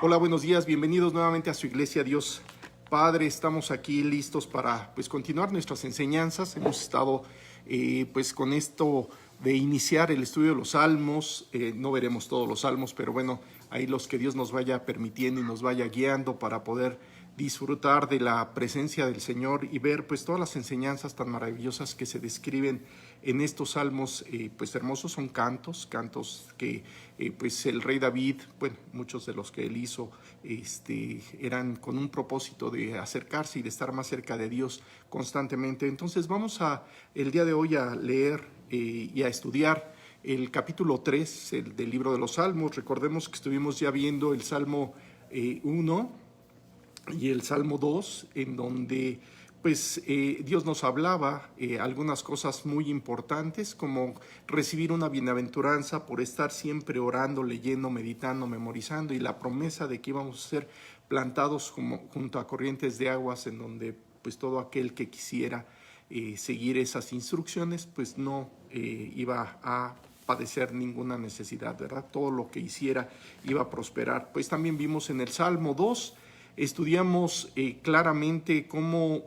Hola, buenos días, bienvenidos nuevamente a su iglesia Dios Padre. Estamos aquí listos para continuar nuestras enseñanzas. Hemos estado con esto de iniciar el estudio de los salmos. No veremos todos los salmos, pero bueno, ahí los que Dios nos vaya permitiendo y nos vaya guiando para poder disfrutar de la presencia del Señor y ver pues todas las enseñanzas tan maravillosas que se describen en estos salmos hermosos. Son cantos que el rey David, bueno, muchos de los que él hizo eran con un propósito de acercarse y de estar más cerca de Dios constantemente. Entonces vamos el día de hoy a leer y a estudiar el capítulo 3 del libro de los Salmos. Recordemos que estuvimos ya viendo el Salmo 1 y el Salmo 2, en donde Dios nos hablaba algunas cosas muy importantes, como recibir una bienaventuranza por estar siempre orando, leyendo, meditando, memorizando, y la promesa de que íbamos a ser plantados junto a corrientes de aguas, en donde pues todo aquel que quisiera seguir esas instrucciones pues no iba a padecer ninguna necesidad, ¿verdad? Todo lo que hiciera iba a prosperar. Pues también vimos en el Salmo 2, estudiamos claramente cómo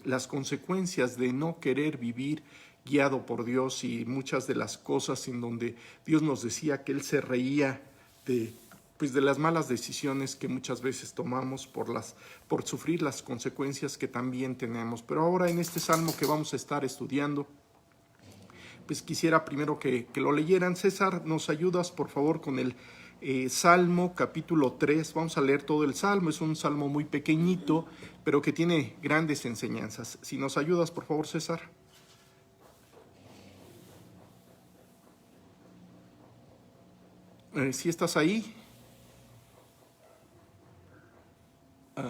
las consecuencias de no querer vivir guiado por Dios, y muchas de las cosas en donde Dios nos decía que Él se reía de las malas decisiones que muchas veces tomamos por sufrir las consecuencias que también tenemos. Pero ahora en este salmo que vamos a estar estudiando, pues quisiera primero que lo leyeran. César, ¿nos ayudas por favor con el Salmo capítulo 3? Vamos a leer todo el salmo. Es un salmo muy pequeñito, pero que tiene grandes enseñanzas. Si nos ayudas por favor, César. ¿Sí estás ahí?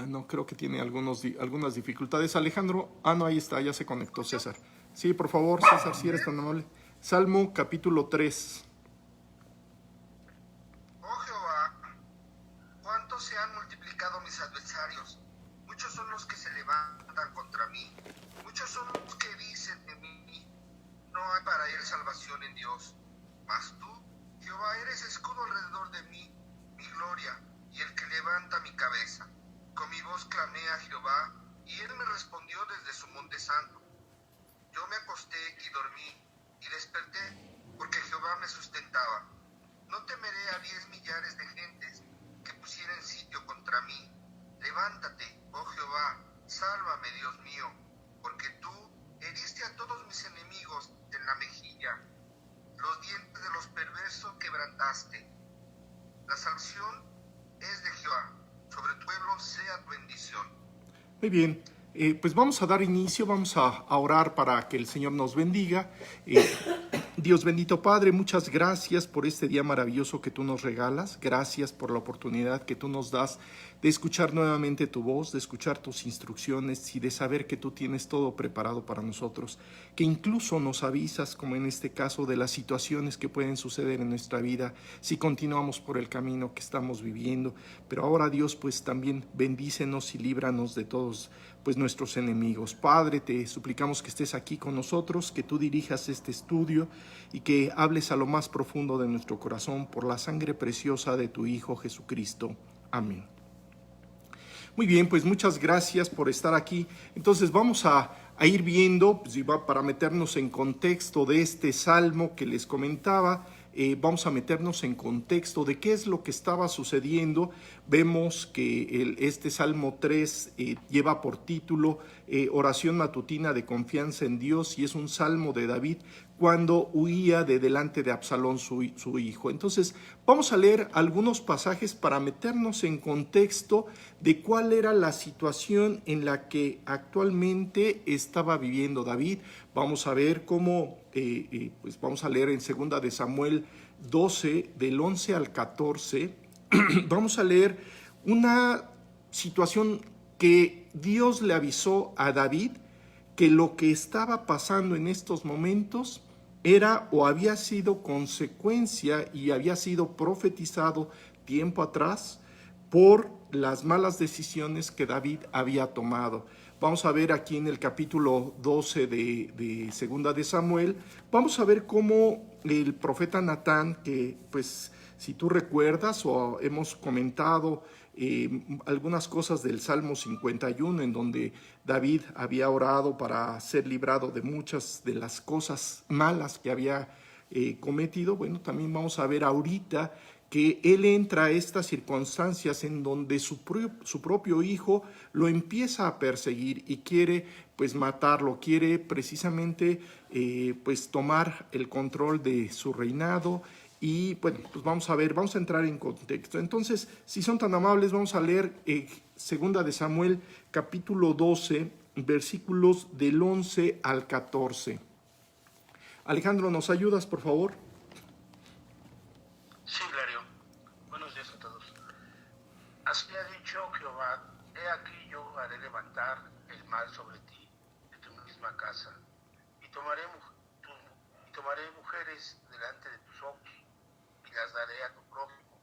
No, creo que tiene algunas dificultades. Alejandro, no, ahí está, ya se conectó César. Sí, por favor, César, si eres tan amable. Salmo capítulo 3. Oh Jehová, cuánto se han multiplicado mis adversarios. Muchos son los que se levantan contra mí. Muchos son los que dicen de mí, no hay para él salvación en Dios. Mas tú, Jehová, eres escudo alrededor de mí, mi gloria, y el que levanta mi cabeza. Con mi voz clamé a Jehová, y él me respondió desde su monte santo. Yo me acosté y dormí, y desperté, porque Jehová me sustentaba. No temeré a 10 millares de gentes que pusieren sitio contra mí. Levántate, oh Jehová, sálvame, Dios mío, porque tú heriste a todos mis enemigos en la mejilla. Los dientes de los perversos quebrantaste. La salvación es de Jehová, sobre tu pueblo sea tu bendición. Muy bien. Pues vamos a dar inicio, vamos a orar para que el Señor nos bendiga. Dios bendito Padre, muchas gracias por este día maravilloso que tú nos regalas. Gracias por la oportunidad que tú nos das de escuchar nuevamente tu voz, de escuchar tus instrucciones y de saber que tú tienes todo preparado para nosotros, que incluso nos avisas, como en este caso, de las situaciones que pueden suceder en nuestra vida si continuamos por el camino que estamos viviendo. Pero ahora, Dios, pues también bendícenos y líbranos de todos nuestros enemigos. Padre, te suplicamos que estés aquí con nosotros, que tú dirijas este estudio y que hables a lo más profundo de nuestro corazón por la sangre preciosa de tu Hijo Jesucristo. Amén. Muy bien, pues muchas gracias por estar aquí. Entonces vamos a ir viendo, para meternos en contexto de este salmo que les comentaba. Vamos a meternos en contexto de qué es lo que estaba sucediendo. Vemos que este Salmo 3 lleva por título Oración matutina de confianza en Dios, y es un salmo de David cuando huía de delante de Absalón, su hijo. Entonces vamos a leer algunos pasajes para meternos en contexto de cuál era la situación en la que actualmente estaba viviendo David. Vamos a ver cómo, vamos a leer en 2 de Samuel 12, del 11 al 14. Vamos a leer una situación que Dios le avisó a David, que lo que estaba pasando en estos momentos era o había sido consecuencia y había sido profetizado tiempo atrás por las malas decisiones que David había tomado. Vamos a ver aquí en el capítulo 12 de Segunda de Samuel, vamos a ver cómo el profeta Natán, que Si tú recuerdas o hemos comentado algunas cosas del Salmo 51, en donde David había orado para ser librado de muchas de las cosas malas que había cometido, bueno, también vamos a ver ahorita que él entra a estas circunstancias en donde su propio hijo lo empieza a perseguir y quiere pues matarlo, quiere precisamente pues tomar el control de su reinado. Y bueno, pues vamos a ver, vamos a entrar en contexto. Entonces, si son tan amables, vamos a leer Segunda de Samuel, capítulo 12, versículos del 11 al 14. Alejandro, ¿nos ayudas, por favor? Sí, Hilario. Buenos días a todos. Así ha dicho Jehová, he aquí yo haré levantar el mal sobre ti, de tu misma casa, y tomaré mujeres delante de tus ojos, y las daré a tu prójimo,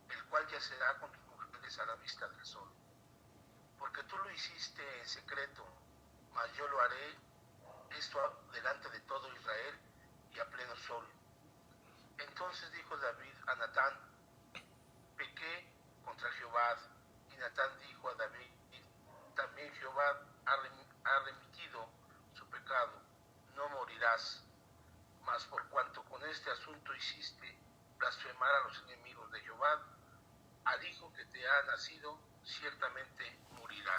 el cual yacerá con tus mujeres a la vista del sol. Porque tú lo hiciste en secreto, mas yo lo haré esto delante de todo Israel y a pleno sol. Entonces dijo David a Natán, pequé contra Jehová. Y Natán dijo a David, también Jehová ha remitido su pecado, no morirás. Mas por cuanto con este asunto hiciste blasfemar a los enemigos de Jehová, al hijo que te ha nacido, ciertamente morirá.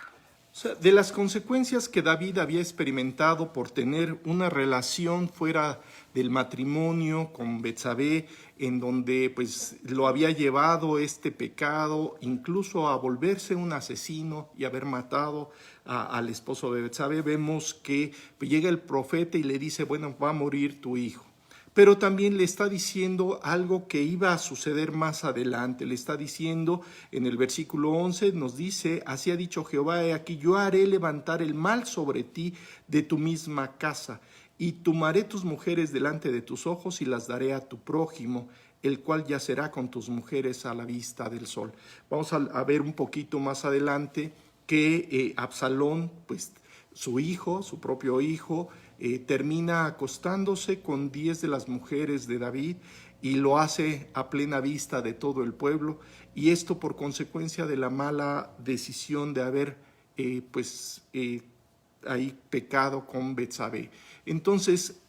O sea, de las consecuencias que David había experimentado por tener una relación fuera del matrimonio con Betsabé, en donde pues lo había llevado este pecado incluso a volverse un asesino y haber matado al esposo de Betsabé, vemos que llega el profeta y le dice, bueno, va a morir tu hijo. Pero también le está diciendo algo que iba a suceder más adelante. Le está diciendo en el versículo 11, nos dice, así ha dicho Jehová, he aquí yo haré levantar el mal sobre ti de tu misma casa, y tomaré tus mujeres delante de tus ojos y las daré a tu prójimo, el cual yacerá con tus mujeres a la vista del sol. Vamos a ver un poquito más adelante que Absalón, pues su hijo, su propio hijo, termina acostándose con 10 de las mujeres de David y lo hace a plena vista de todo el pueblo, y esto por consecuencia de la mala decisión de haber ahí pecado con Betsabé. Entonces,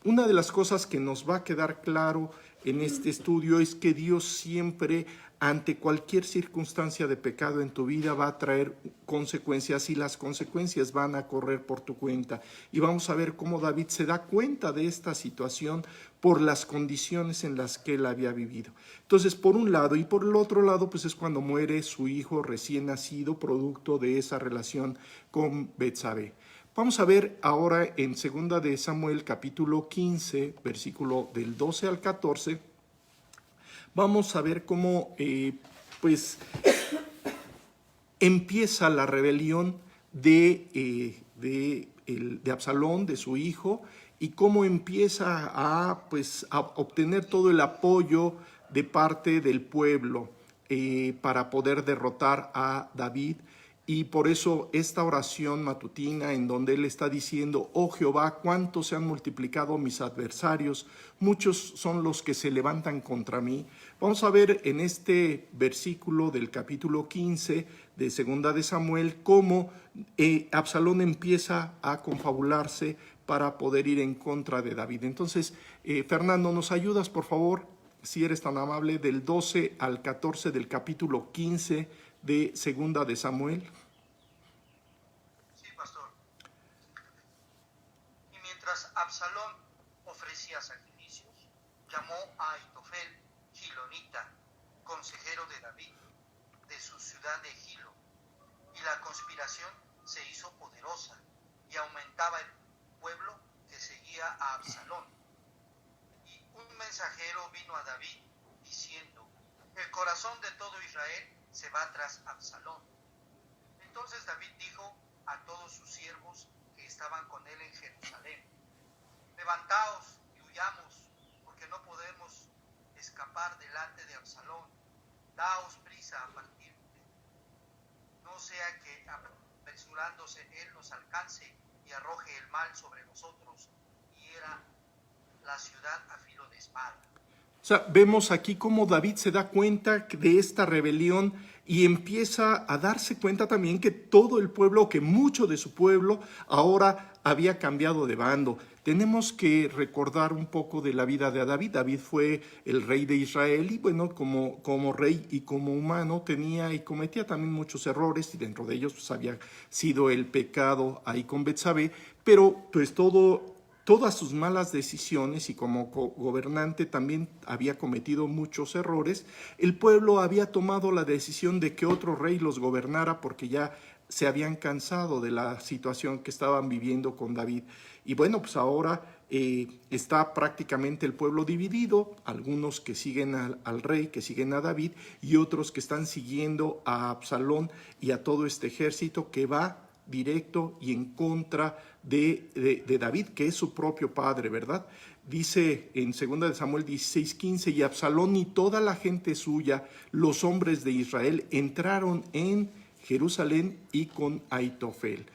una de las cosas que nos va a quedar claro en este estudio es que Dios siempre, ante cualquier circunstancia de pecado en tu vida, va a traer consecuencias, y las consecuencias van a correr por tu cuenta. Y vamos a ver cómo David se da cuenta de esta situación por las condiciones en las que él había vivido. Entonces, por un lado, y por el otro lado, pues es cuando muere su hijo recién nacido, producto de esa relación con Betsabé. Vamos a ver ahora en 2 de Samuel, capítulo 15, versículo del 12 al 14, vamos a ver cómo empieza la rebelión de Absalón, de su hijo, y cómo empieza a obtener todo el apoyo de parte del pueblo para poder derrotar a David. Y por eso esta oración matutina en donde él está diciendo, oh Jehová, cuánto se han multiplicado mis adversarios, muchos son los que se levantan contra mí. Vamos a ver en este versículo del capítulo 15 de 2 de Samuel cómo Absalón empieza a confabularse para poder ir en contra de David. Entonces, Fernando, ¿nos ayudas, por favor, si eres tan amable, del 12 al 14 del capítulo 15 de 2 de Samuel? Sí, pastor. Y mientras Absalón ofrecía sacrificios, llamó a Ahitofel, gilonita, consejero de David, de su ciudad de Gilo, y la conspiración se hizo poderosa y aumentaba el pueblo que seguía a Absalón. Y un mensajero vino a David diciendo, el corazón de todo Israel se va tras Absalón. Entonces David dijo a todos sus siervos que estaban con él en Jerusalén, levantaos y huyamos, porque no podemos escapar delante de Absalón. Daos prisa a partir, no sea que apresurándose él nos alcance y arroje el mal sobre nosotros y hiera la ciudad a filo de espada. O sea, vemos aquí cómo David se da cuenta de esta rebelión y empieza a darse cuenta también que todo el pueblo, que mucho de su pueblo ahora había cambiado de bando. Tenemos que recordar un poco de la vida de David. David fue el rey de Israel y bueno, como rey y como humano tenía y cometía también muchos errores, y dentro de ellos pues, había sido el pecado ahí con Betsabé, pero pues todas sus malas decisiones, y como gobernante también había cometido muchos errores. El pueblo había tomado la decisión de que otro rey los gobernara porque ya se habían cansado de la situación que estaban viviendo con David. Y bueno, pues ahora está prácticamente el pueblo dividido, algunos que siguen al rey, que siguen a David, y otros que están siguiendo a Absalón y a todo este ejército que va directo y en contra de David, que es su propio padre, ¿verdad? Dice en 2 Samuel 16:15, y Absalón y toda la gente suya, los hombres de Israel, entraron en Jerusalén y con Aitofel.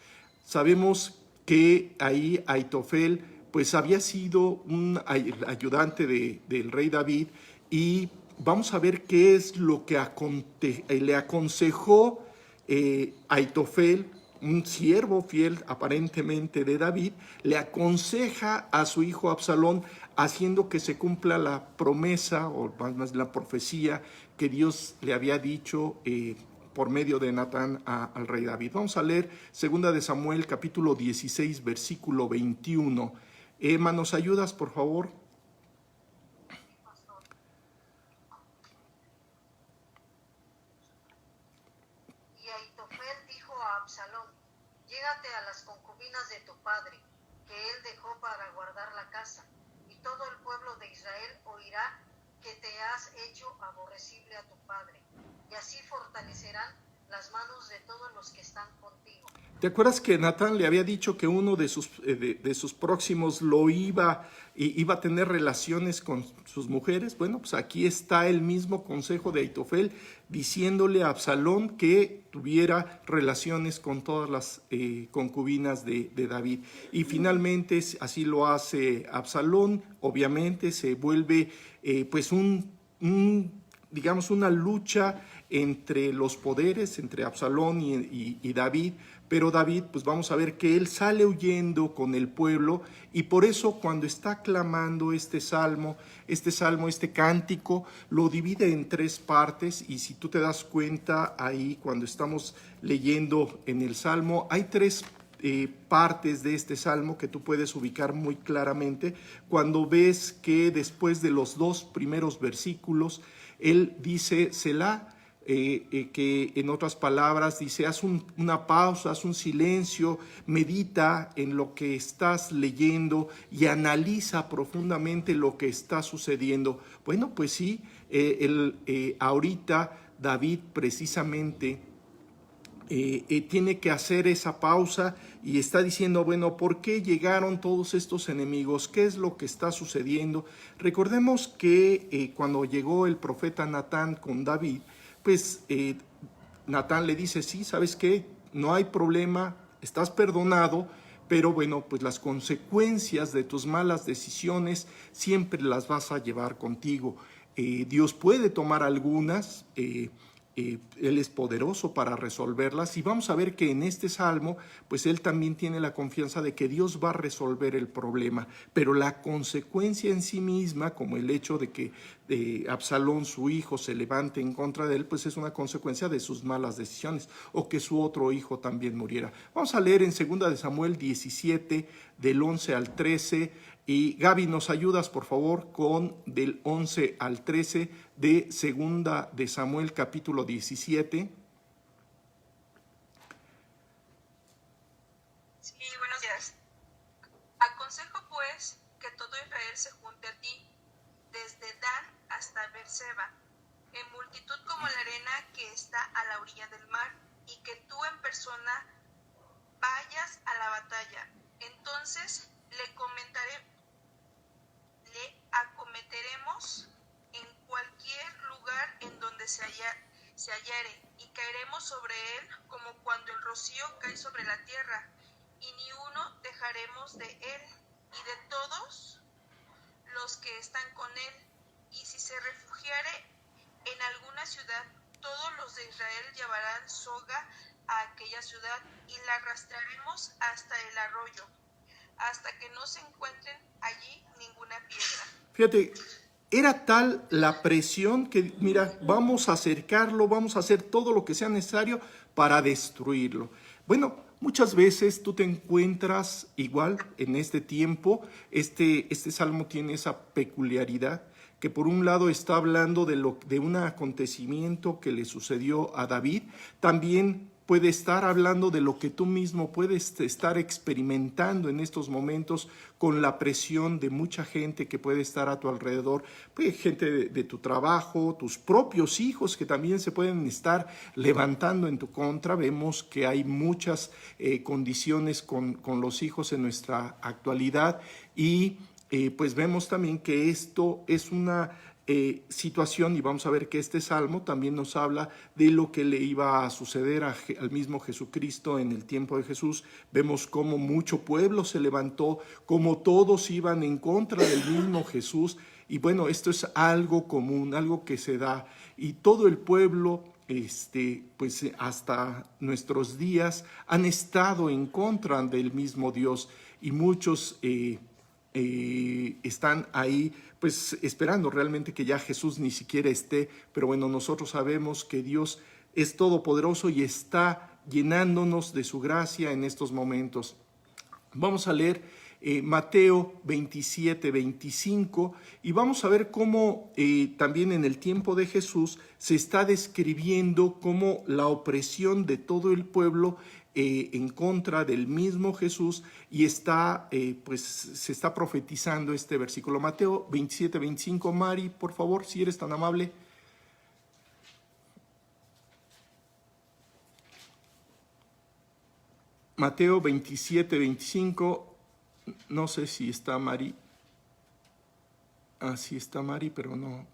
Sabemos que ahí Aitofel pues había sido un ayudante del rey David, y vamos a ver qué es lo que le aconsejó Aitofel, un siervo fiel aparentemente de David, le aconseja a su hijo Absalón, haciendo que se cumpla la promesa, o más la profecía que Dios le había dicho por medio de Natán al rey David. Vamos a leer 2 Samuel capítulo 16, versículo 21. Emma, ¿nos ayudas, por favor? Y Aitofel dijo a Absalón: llégate a las concubinas de tu padre, que él dejó para guardar la casa, y todo el pueblo de Israel oirá que te has hecho aborrecible a tu padre, y así fortalecerán las manos de todos los que están contigo. ¿Te acuerdas que Natán le había dicho que uno de sus próximos lo iba a tener relaciones con sus mujeres? Bueno, pues aquí está el mismo consejo de Aitofel, diciéndole a Absalón que tuviera relaciones con todas las concubinas de David. Y finalmente así lo hace Absalón. Obviamente se vuelve pues digamos una lucha entre los poderes, entre Absalón y David. Pero David, pues vamos a ver que él sale huyendo con el pueblo, y por eso cuando está clamando este cántico, lo divide en 3 partes. Y si tú te das cuenta ahí, cuando estamos leyendo en el Salmo, hay 3 partes de este Salmo que tú puedes ubicar muy claramente. Cuando ves que después de los 2 primeros versículos, él dice Selah, que en otras palabras dice, haz una pausa, haz un silencio, medita en lo que estás leyendo y analiza profundamente lo que está sucediendo. Bueno, pues sí, ahorita David precisamente tiene que hacer esa pausa y está diciendo, bueno, ¿por qué llegaron todos estos enemigos? ¿Qué es lo que está sucediendo? Recordemos que cuando llegó el profeta Natán con David, pues Natán le dice, sí, ¿sabes qué? No hay problema, estás perdonado, pero bueno, pues las consecuencias de tus malas decisiones siempre las vas a llevar contigo. Dios puede tomar algunas, Él es poderoso para resolverlas, y vamos a ver que en este salmo pues él también tiene la confianza de que Dios va a resolver el problema, pero la consecuencia en sí misma, como el hecho de que Absalón, su hijo, se levante en contra de él, pues es una consecuencia de sus malas decisiones, o que su otro hijo también muriera. Vamos a leer en 2 Samuel 17 del 11 al 13. Y Gaby, ¿nos ayudas por favor con del 11 al 13 de 2 Samuel capítulo 17? Sí, buenos días. Aconsejo pues que todo Israel se junte a ti, desde Dan hasta Beerseba, en multitud como la arena que está a la orilla del mar, y que tú en persona vayas a la batalla. Entonces le acometeremos en cualquier lugar en donde se hallare, y caeremos sobre él como cuando el rocío cae sobre la tierra, y ni uno dejaremos de él y de todos los que están con él. Y si se refugiare en alguna ciudad, todos los de Israel llevarán soga a aquella ciudad y la arrastraremos hasta el arroyo, hasta que no se encuentren allí ninguna piedra. Fíjate, era tal la presión que, mira, vamos a acercarlo, vamos a hacer todo lo que sea necesario para destruirlo. Bueno, muchas veces tú te encuentras igual en este tiempo. Este salmo tiene esa peculiaridad que por un lado está hablando de un acontecimiento que le sucedió a David. También puede estar hablando de lo que tú mismo puedes estar experimentando en estos momentos con la presión de mucha gente que puede estar a tu alrededor, pues gente de tu trabajo, tus propios hijos que también se pueden estar levantando en tu contra. Vemos que hay muchas condiciones con los hijos en nuestra actualidad y pues vemos también que esto es una situación, y vamos a ver que este salmo también nos habla de lo que le iba a suceder al mismo Jesucristo en el tiempo de Jesús. Vemos cómo mucho pueblo se levantó, cómo todos iban en contra del mismo Jesús, y bueno, esto es algo común, algo que se da, y todo el pueblo pues hasta nuestros días han estado en contra del mismo Dios, y muchos están ahí pues esperando realmente que ya Jesús ni siquiera esté, pero bueno, nosotros sabemos que Dios es todopoderoso y está llenándonos de su gracia en estos momentos. Vamos a leer Mateo 27, 25 y vamos a ver cómo también en el tiempo de Jesús se está describiendo cómo la opresión de todo el pueblo en contra del mismo Jesús y pues se está profetizando este versículo. Mateo 27, 25, Mari, por favor, si eres tan amable. Mateo 27, 25, no sé si está Mari. Ah, sí está Mari, pero no.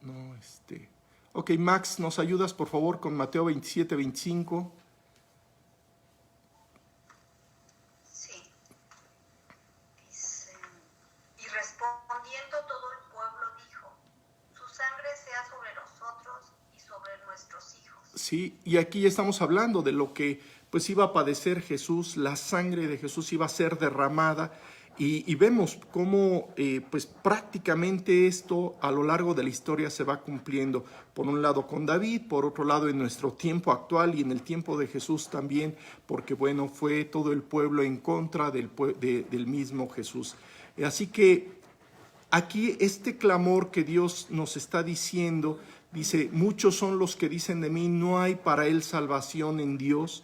Ok, Max, ¿nos ayudas por favor con Mateo 27, 25? Sí, y aquí estamos hablando de lo que pues iba a padecer Jesús, la sangre de Jesús iba a ser derramada y vemos cómo pues prácticamente esto a lo largo de la historia se va cumpliendo, por un lado con David, por otro lado en nuestro tiempo actual y en el tiempo de Jesús también, porque bueno, fue todo el pueblo en contra del mismo Jesús. Así que aquí este clamor que Dios nos está diciendo, dice, muchos son los que dicen de mí, no hay para él salvación en Dios.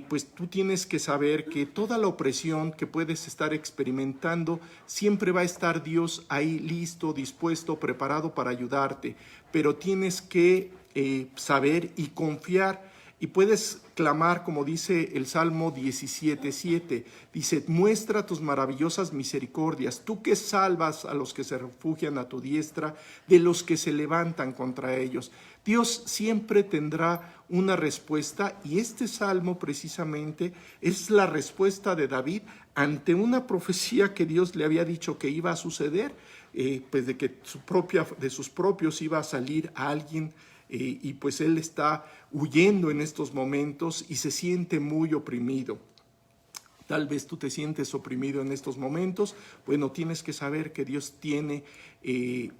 Pues tú tienes que saber que toda la opresión que puedes estar experimentando, siempre va a estar Dios ahí listo, dispuesto, preparado para ayudarte. Pero tienes que saber y confiar. Y puedes clamar, como dice el Salmo 17:7, dice, muestra tus maravillosas misericordias, tú que salvas a los que se refugian a tu diestra, de los que se levantan contra ellos. Dios siempre tendrá una respuesta y este Salmo precisamente es la respuesta de David ante una profecía que Dios le había dicho que iba a suceder, pues de que de sus propios iba a salir a alguien y pues él está huyendo en estos momentos y se siente muy oprimido. Tal vez tú te sientes oprimido en estos momentos. Bueno, tienes que saber que Dios tiene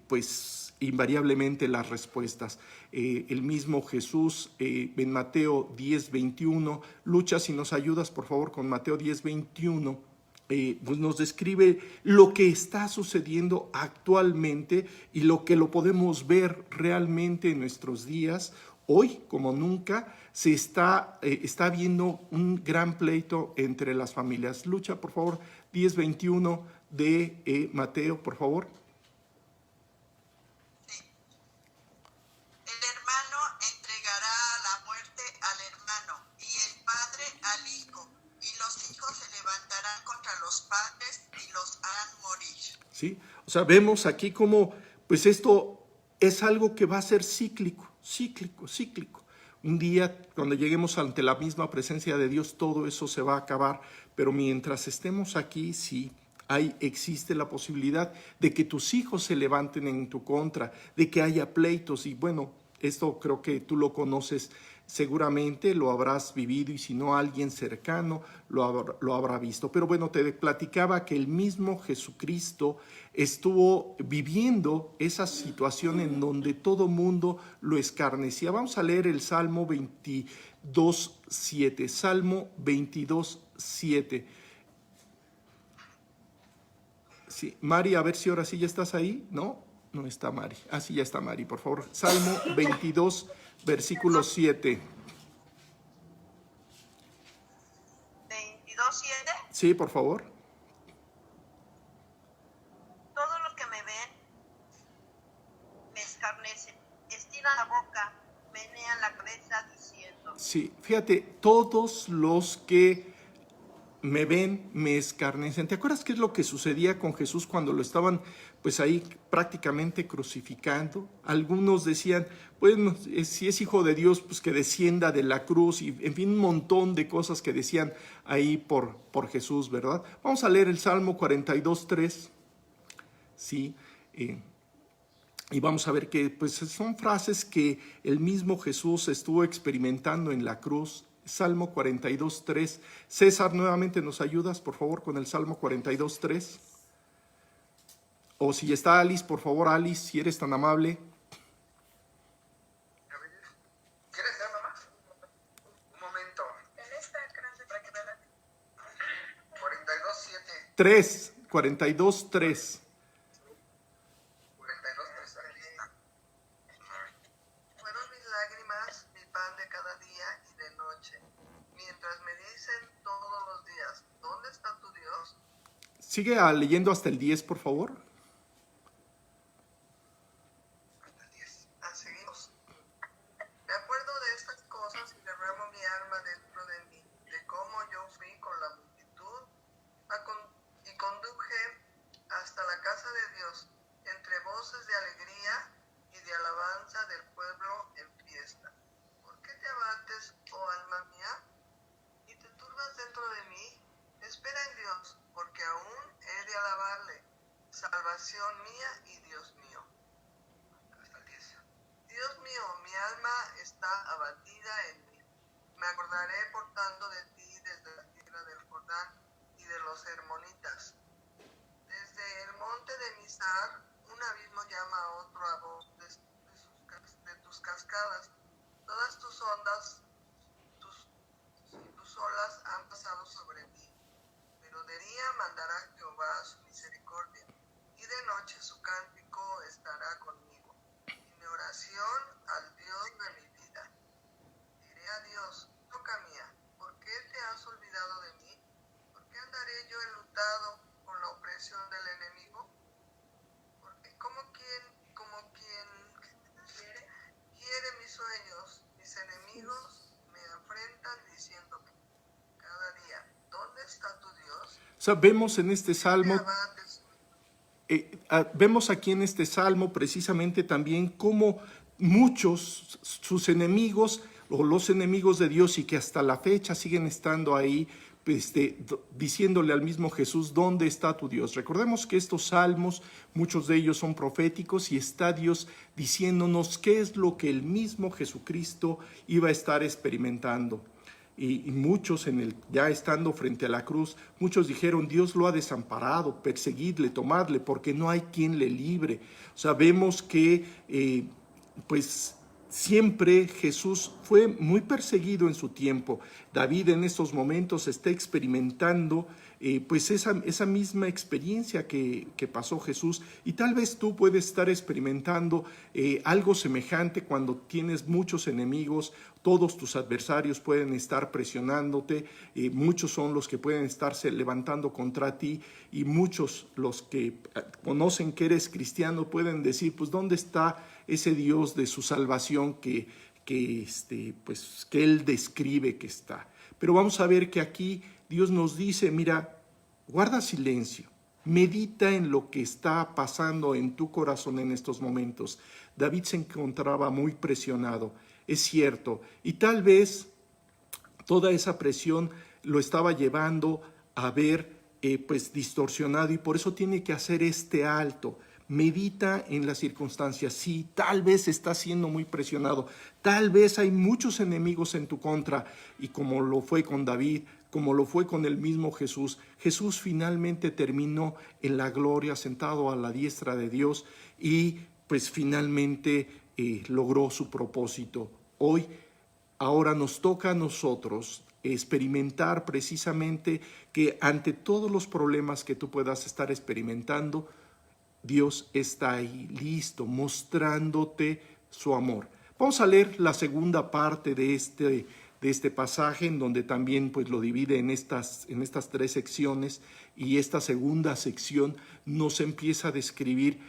pues invariablemente las respuestas. El mismo Jesús en Mateo 10:21, Lucha, si nos ayudas por favor con Mateo 10:21, pues nos describe lo que está sucediendo actualmente y lo que lo podemos ver realmente en nuestros días. Hoy, como nunca, se está viendo un gran pleito entre las familias. Lucha, por favor, 10:21 de Mateo, por favor. Sí. El hermano entregará a la muerte al hermano y el padre al hijo, y los hijos se levantarán contra los padres y los harán morir. Sí, o sea, vemos aquí cómo, pues esto es algo que va a ser cíclico. Un día, cuando lleguemos ante la misma presencia de Dios, todo eso se va a acabar, pero mientras estemos aquí, sí, existe la posibilidad de que tus hijos se levanten en tu contra, de que haya pleitos. Y bueno, esto creo que tú lo conoces seguramente, lo habrás vivido, y si no, alguien cercano lo habrá visto. Pero bueno, te platicaba que el mismo Jesucristo estuvo viviendo esa situación en donde todo mundo lo escarnecía. Vamos a leer el Salmo 22:7. Salmo 22:7. Sí, Mari, a ver si ahora sí ya estás ahí. ¿No? No está Mari. Ah, sí, ya está Mari, por favor. Salmo 22, versículo 7. ¿22:7? Sí, por favor. Todos los que me ven me escarnecen, estiran la boca, menean la cabeza diciendo. Sí, fíjate, todos los que me ven, me escarnecen. ¿Te acuerdas qué es lo que sucedía con Jesús cuando lo estaban pues ahí prácticamente crucificando? Algunos decían, bueno, si es hijo de Dios, pues que descienda de la cruz, y en fin, un montón de cosas que decían ahí por Jesús, ¿verdad? Vamos a leer el Salmo 42:3, sí, y vamos a ver que pues son frases que el mismo Jesús estuvo experimentando en la cruz. Salmo 42:3. César, nuevamente nos ayudas, por favor, con el Salmo 42:3. O si está Alice, por favor, Alice, si eres tan amable. ¿Quieres leerlo más? Un momento. En esta clase para que vean. 42:7. 3, 42:3. 42:3. Ahí está. Fueron mis lágrimas, mi pan de cada día y de noche. Mientras me dicen todos los días, ¿dónde está tu Dios? Sigue leyendo hasta el 10, por favor. Seguimos. Me acuerdo de estas cosas y derramo mi alma dentro de mí, de cómo yo fui con la multitud y conduje hasta la casa de Dios, entre voces de alegría y de alabanza del pueblo en fiesta. ¿Por qué te abates, oh alma mía, y te turbas dentro de mí? Espera en Dios, porque aún he de alabarle, salvación mía y Dios mío. Dios mío, mi alma está abatida en mí. Me acordaré, por tanto, de ti desde la tierra del Jordán y de los hermonitas. Desde el monte de Mizar, un abismo llama a otro a voz de tus cascadas. Todas tus ondas, tus olas han pasado sobre mí. Pero de día mandará Jehová su misericordia, y de noche su cántico estará conmigo. Oración al Dios de mi vida. Diré a Dios, roca mía, ¿por qué te has olvidado de mí? ¿Por qué andaré yo enlutado por la opresión del enemigo? Porque como quien quiere mis sueños, mis enemigos me afrentan diciéndome cada día, ¿dónde está tu Dios? O sea, vemos en este salmo... vemos aquí en este salmo precisamente también cómo muchos, sus enemigos o los enemigos de Dios, y que hasta la fecha siguen estando ahí, diciéndole al mismo Jesús, ¿dónde está tu Dios? Recordemos que estos salmos, muchos de ellos son proféticos, y está Dios diciéndonos qué es lo que el mismo Jesucristo iba a estar experimentando. Y muchos ya estando frente a la cruz, muchos dijeron, Dios lo ha desamparado, perseguidle, tomadle, porque no hay quien le libre. O sea, vemos que pues siempre Jesús fue muy perseguido en su tiempo. David en estos momentos está experimentando pues esa misma experiencia que pasó Jesús, y tal vez tú puedes estar experimentando algo semejante cuando tienes muchos enemigos. Todos tus adversarios pueden estar presionándote, muchos son los que pueden estarse levantando contra ti, y muchos, los que conocen que eres cristiano, pueden decir, pues ¿dónde está ese Dios de su salvación que Él describe que está? Pero vamos a ver que aquí Dios nos dice, mira, guarda silencio, medita en lo que está pasando en tu corazón en estos momentos. David se encontraba muy presionado, es cierto, y tal vez toda esa presión lo estaba llevando a ver pues distorsionado, y por eso tiene que hacer este alto. Medita en las circunstancias. Sí, tal vez estás siendo muy presionado, tal vez hay muchos enemigos en tu contra, y como lo fue con David, como lo fue con el mismo Jesús, Jesús finalmente terminó en la gloria, sentado a la diestra de Dios, y pues finalmente logró su propósito. Ahora nos toca a nosotros experimentar precisamente que ante todos los problemas que tú puedas estar experimentando, Dios está ahí listo, mostrándote su amor. Vamos a leer la segunda parte de este pasaje, en donde también pues lo divide en estas 3 secciones, y esta segunda sección nos empieza a describir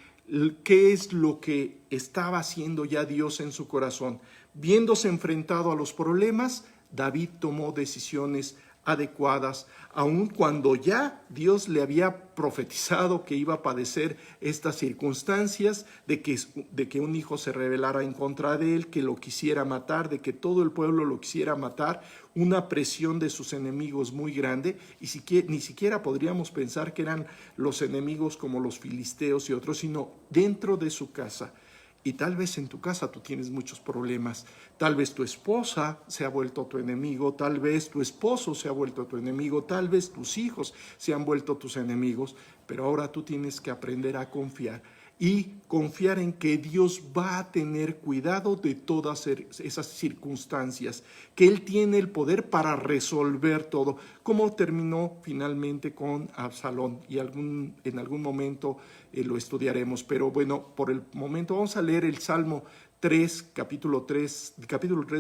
qué es lo que estaba haciendo ya Dios en su corazón. Viéndose enfrentado a los problemas, David tomó decisiones adecuadas, aun cuando ya Dios le había profetizado que iba a padecer estas circunstancias, de que un hijo se rebelara en contra de él, que lo quisiera matar, de que todo el pueblo lo quisiera matar, una presión de sus enemigos muy grande, y ni siquiera podríamos pensar que eran los enemigos como los filisteos y otros, sino dentro de su casa. Y tal vez en tu casa tú tienes muchos problemas. Tal vez tu esposa se ha vuelto tu enemigo, tal vez tu esposo se ha vuelto tu enemigo, tal vez tus hijos se han vuelto tus enemigos, pero ahora tú tienes que aprender a confiar, y confiar en que Dios va a tener cuidado de todas esas circunstancias, que Él tiene el poder para resolver todo, como terminó finalmente con Absalón, y en algún momento lo estudiaremos. Pero bueno, por el momento vamos a leer el Salmo 3, capítulo 3,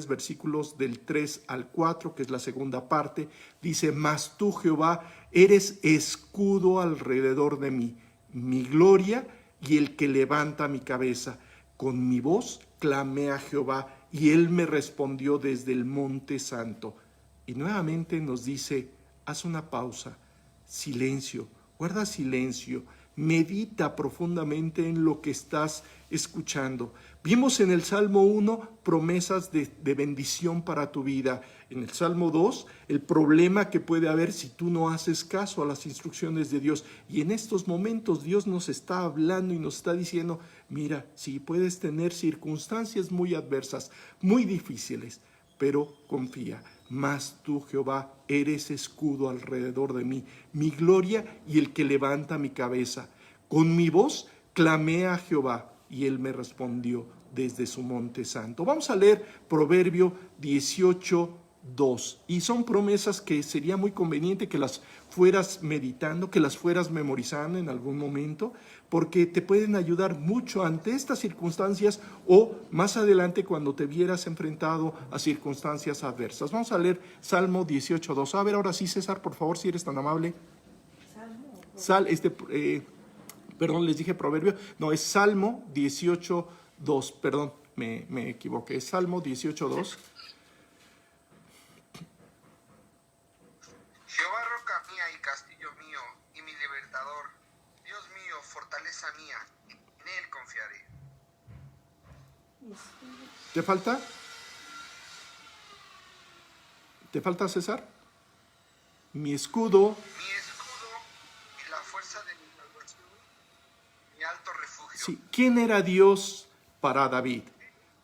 versículos del 3 al 4, que es la segunda parte. Dice: mas tú, Jehová, eres escudo alrededor de mí, mi gloria y el que levanta mi cabeza. Con mi voz clamé a Jehová, y él me respondió desde el monte santo. Y nuevamente nos dice: haz una pausa, silencio, guarda silencio, medita profundamente en lo que estás escuchando. Vimos en el Salmo 1 promesas de bendición para tu vida. En el Salmo 2, el problema que puede haber si tú no haces caso a las instrucciones de Dios. Y en estos momentos Dios nos está hablando y nos está diciendo: mira, sí, puedes tener circunstancias muy adversas, muy difíciles, pero confía. Mas tú, Jehová, eres escudo alrededor de mí, mi gloria y el que levanta mi cabeza. Con mi voz clamé a Jehová, y él me respondió desde su monte santo. Vamos a leer Proverbio 18:2, y son promesas que sería muy conveniente que las fueras meditando, que las fueras memorizando en algún momento, porque te pueden ayudar mucho ante estas circunstancias, o más adelante cuando te vieras enfrentado a circunstancias adversas. Vamos a leer Salmo 18:2. A ver, ahora sí, César, por favor, si eres tan amable. Perdón, les dije Proverbio. No, es Salmo 18:2. Perdón, me equivoqué. Es Salmo 18:2. Jehová, roca mía y castillo mío, y mi libertador, Dios mío, fortaleza mía, en él confiaré. ¿Te falta? ¿Te falta, César? Mi escudo Y la fuerza de mi salvación, mi alto refugio. Sí. ¿Quién era Dios para David?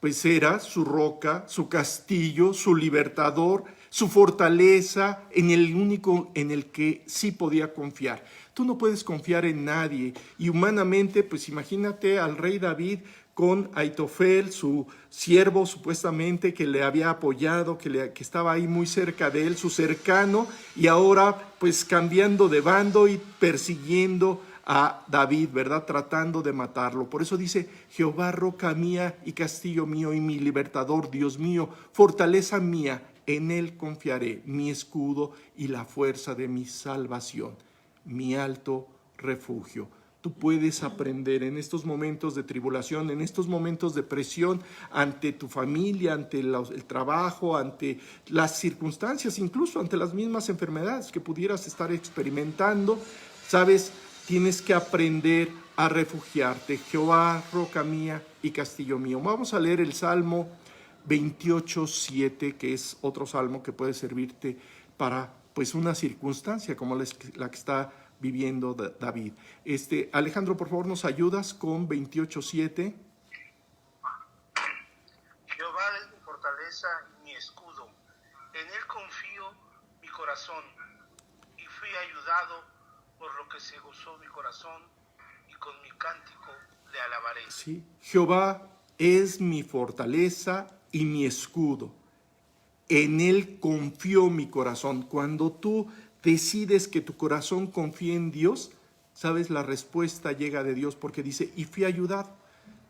Pues era su roca, su castillo, su libertador, su fortaleza, en el único en el que sí podía confiar. Tú no puedes confiar en nadie. Y humanamente, pues imagínate al rey David con Aitofel, su siervo supuestamente que le había apoyado, que estaba ahí muy cerca de él, su cercano, y ahora pues cambiando de bando y persiguiendo a David, ¿verdad? Tratando de matarlo. Por eso dice: Jehová, roca mía y castillo mío y mi libertador, Dios mío, fortaleza mía, en él confiaré, mi escudo y la fuerza de mi salvación, mi alto refugio. Tú puedes aprender en estos momentos de tribulación, en estos momentos de presión, ante tu familia, ante el trabajo, ante las circunstancias, incluso ante las mismas enfermedades que pudieras estar experimentando. ¿Sabes? Tienes que aprender a refugiarte. Jehová, roca mía y castillo mío. Vamos a leer el Salmo 28:7, que es otro salmo que puede servirte para pues una circunstancia como la que está viviendo David. Alejandro, por favor, ¿nos ayudas con 28:7? Jehová es mi fortaleza y mi escudo. En él confío mi corazón y fui ayudado, por lo que se gozó mi corazón y con mi cántico le alabaré. Sí, Jehová es mi fortaleza y mi escudo. En él confió mi corazón. Cuando tú decides que tu corazón confíe en Dios, sabes, la respuesta llega de Dios, porque dice, y fui ayudado,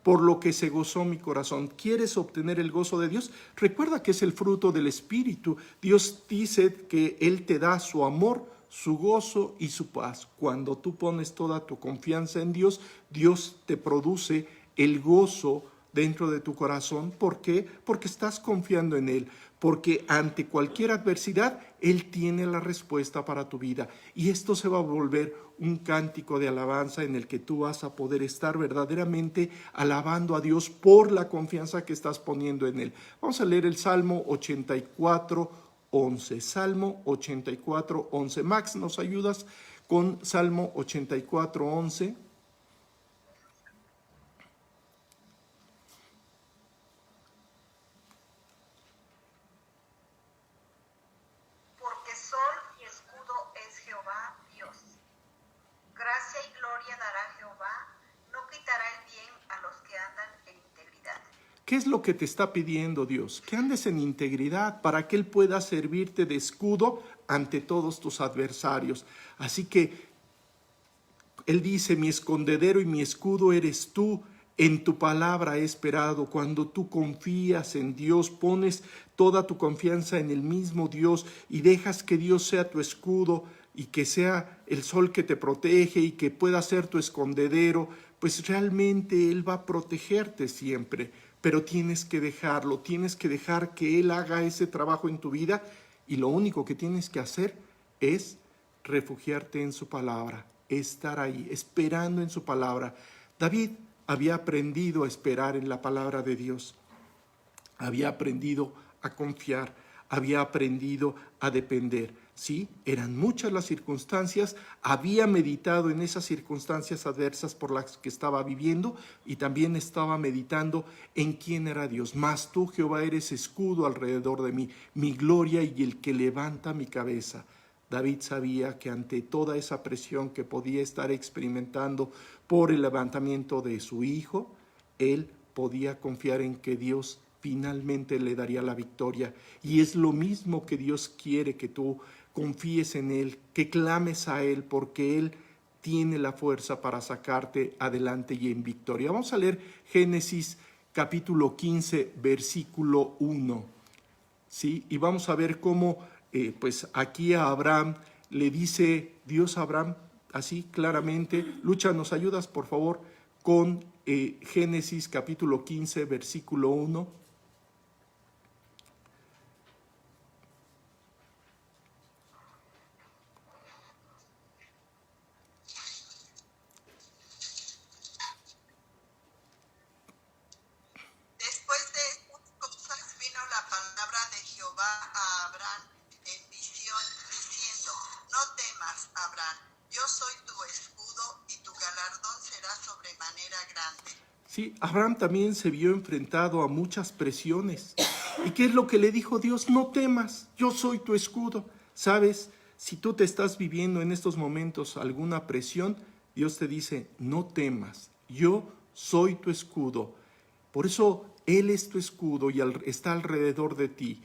por lo que se gozó mi corazón. ¿Quieres obtener el gozo de Dios? Recuerda que es el fruto del Espíritu. Dios dice que Él te da su amor, su gozo y su paz. Cuando tú pones toda tu confianza en Dios, Dios te produce el gozo dentro de tu corazón. ¿Por qué? Porque estás confiando en Él, porque ante cualquier adversidad, Él tiene la respuesta para tu vida. Y esto se va a volver un cántico de alabanza en el que tú vas a poder estar verdaderamente alabando a Dios por la confianza que estás poniendo en Él. Vamos a leer el Salmo 84:11. Salmo 84:11. Max, ¿nos ayudas con Salmo 84:11? Porque sol y escudo es Jehová Dios. Gracia y gloria dará Jehová, no quitará el bien a los que andan en integridad. ¿Qué es lo que te está pidiendo Dios? Que andes en integridad para que Él pueda servirte de escudo ante todos tus adversarios. Así que Él dice, mi escondedero y mi escudo eres tú. En tu palabra he esperado. Cuando tú confías en Dios, pones toda tu confianza en el mismo Dios y dejas que Dios sea tu escudo y que sea el sol que te protege y que pueda ser tu escondedero, pues realmente Él va a protegerte siempre. Pero tienes que dejarlo, tienes que dejar que Él haga ese trabajo en tu vida, y lo único que tienes que hacer es refugiarte en su palabra, estar ahí, esperando en su palabra. David había aprendido a esperar en la palabra de Dios, había aprendido a confiar, había aprendido a depender. Sí, eran muchas las circunstancias, había meditado en esas circunstancias adversas por las que estaba viviendo y también estaba meditando en quién era Dios. Mas tú, Jehová, eres escudo alrededor de mí, mi gloria y el que levanta mi cabeza. David sabía que ante toda esa presión que podía estar experimentando por el levantamiento de su hijo, él podía confiar en que Dios finalmente le daría la victoria. Y es lo mismo que Dios quiere, que tú confíes en Él, que clames a Él, porque Él tiene la fuerza para sacarte adelante y en victoria. Vamos a leer Génesis capítulo 15, versículo 1. ¿Sí? Y vamos a ver cómo pues aquí a Abraham le dice Dios a Abraham así claramente. Lucha, ¿nos ayudas por favor con Génesis capítulo 15, versículo 1? Después de estas cosas vino la palabra de Jehová a Abraham en visión, diciendo, no temas, Abraham, yo soy tu escudo y tu galardón será sobremanera grande. Sí, Abraham también se vio enfrentado a muchas presiones. ¿Y qué es lo que le dijo Dios? No temas, yo soy tu escudo. ¿Sabes? Si tú te estás viviendo en estos momentos alguna presión, Dios te dice, no temas, yo soy tu escudo. Por eso Él es tu escudo y está alrededor de ti.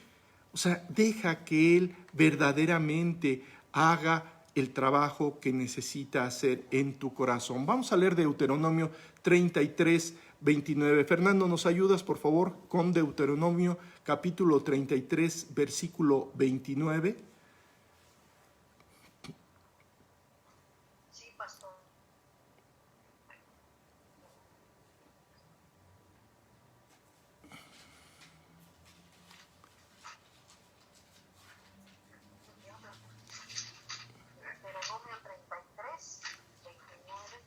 O sea, deja que Él verdaderamente haga el trabajo que necesita hacer en tu corazón. Vamos a leer Deuteronomio 33, 29. Fernando, ¿nos ayudas, por favor, con Deuteronomio capítulo 33, versículo 29? Sí, pastor. Deuteronomio 33, 29.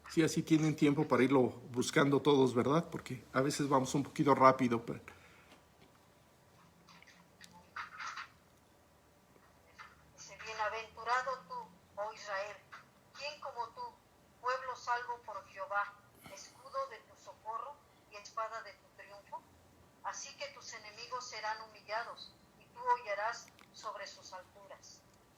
Sí, así tienen tiempo para irlo buscando todos, ¿verdad? Porque a veces vamos un poquito rápido.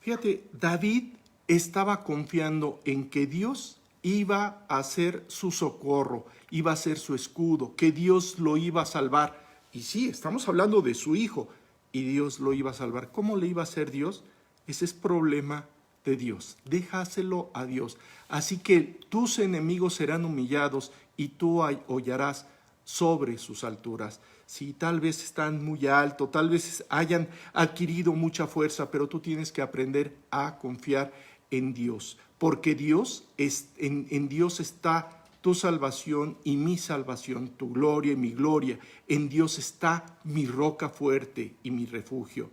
Fíjate, David estaba confiando en que Dios iba a ser su socorro, iba a ser su escudo, que Dios lo iba a salvar. Y sí, estamos hablando de su hijo, y Dios lo iba a salvar. ¿Cómo le iba a hacer Dios? Ese es problema de Dios. Déjaselo a Dios. Así que tus enemigos serán humillados y tú hollarás sobre sus alturas. Sí, tal vez están muy alto, tal vez hayan adquirido mucha fuerza, pero tú tienes que aprender a confiar en Dios, porque en Dios está tu salvación y mi salvación, tu gloria y mi gloria. En Dios está mi roca fuerte y mi refugio.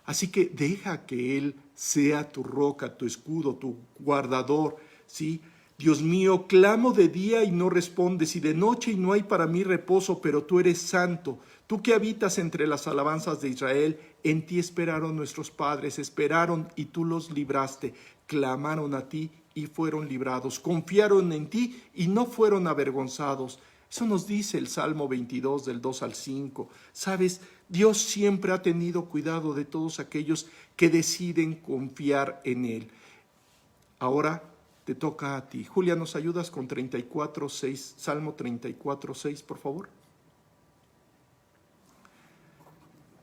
Así que deja que Él sea tu roca, tu escudo, tu guardador, ¿sí? Dios mío, clamo de día y no respondes, y de noche y no hay para mí reposo, pero tú eres santo. Tú que habitas entre las alabanzas de Israel, en ti esperaron nuestros padres, esperaron y tú los libraste. Clamaron a ti y fueron librados. Confiaron en ti y no fueron avergonzados. Eso nos dice el Salmo 22 del 2 al 5. ¿Sabes? Dios siempre ha tenido cuidado de todos aquellos que deciden confiar en Él. Ahora te toca a ti. Julia, ¿nos ayudas con 34:6, Salmo 34:6, por favor?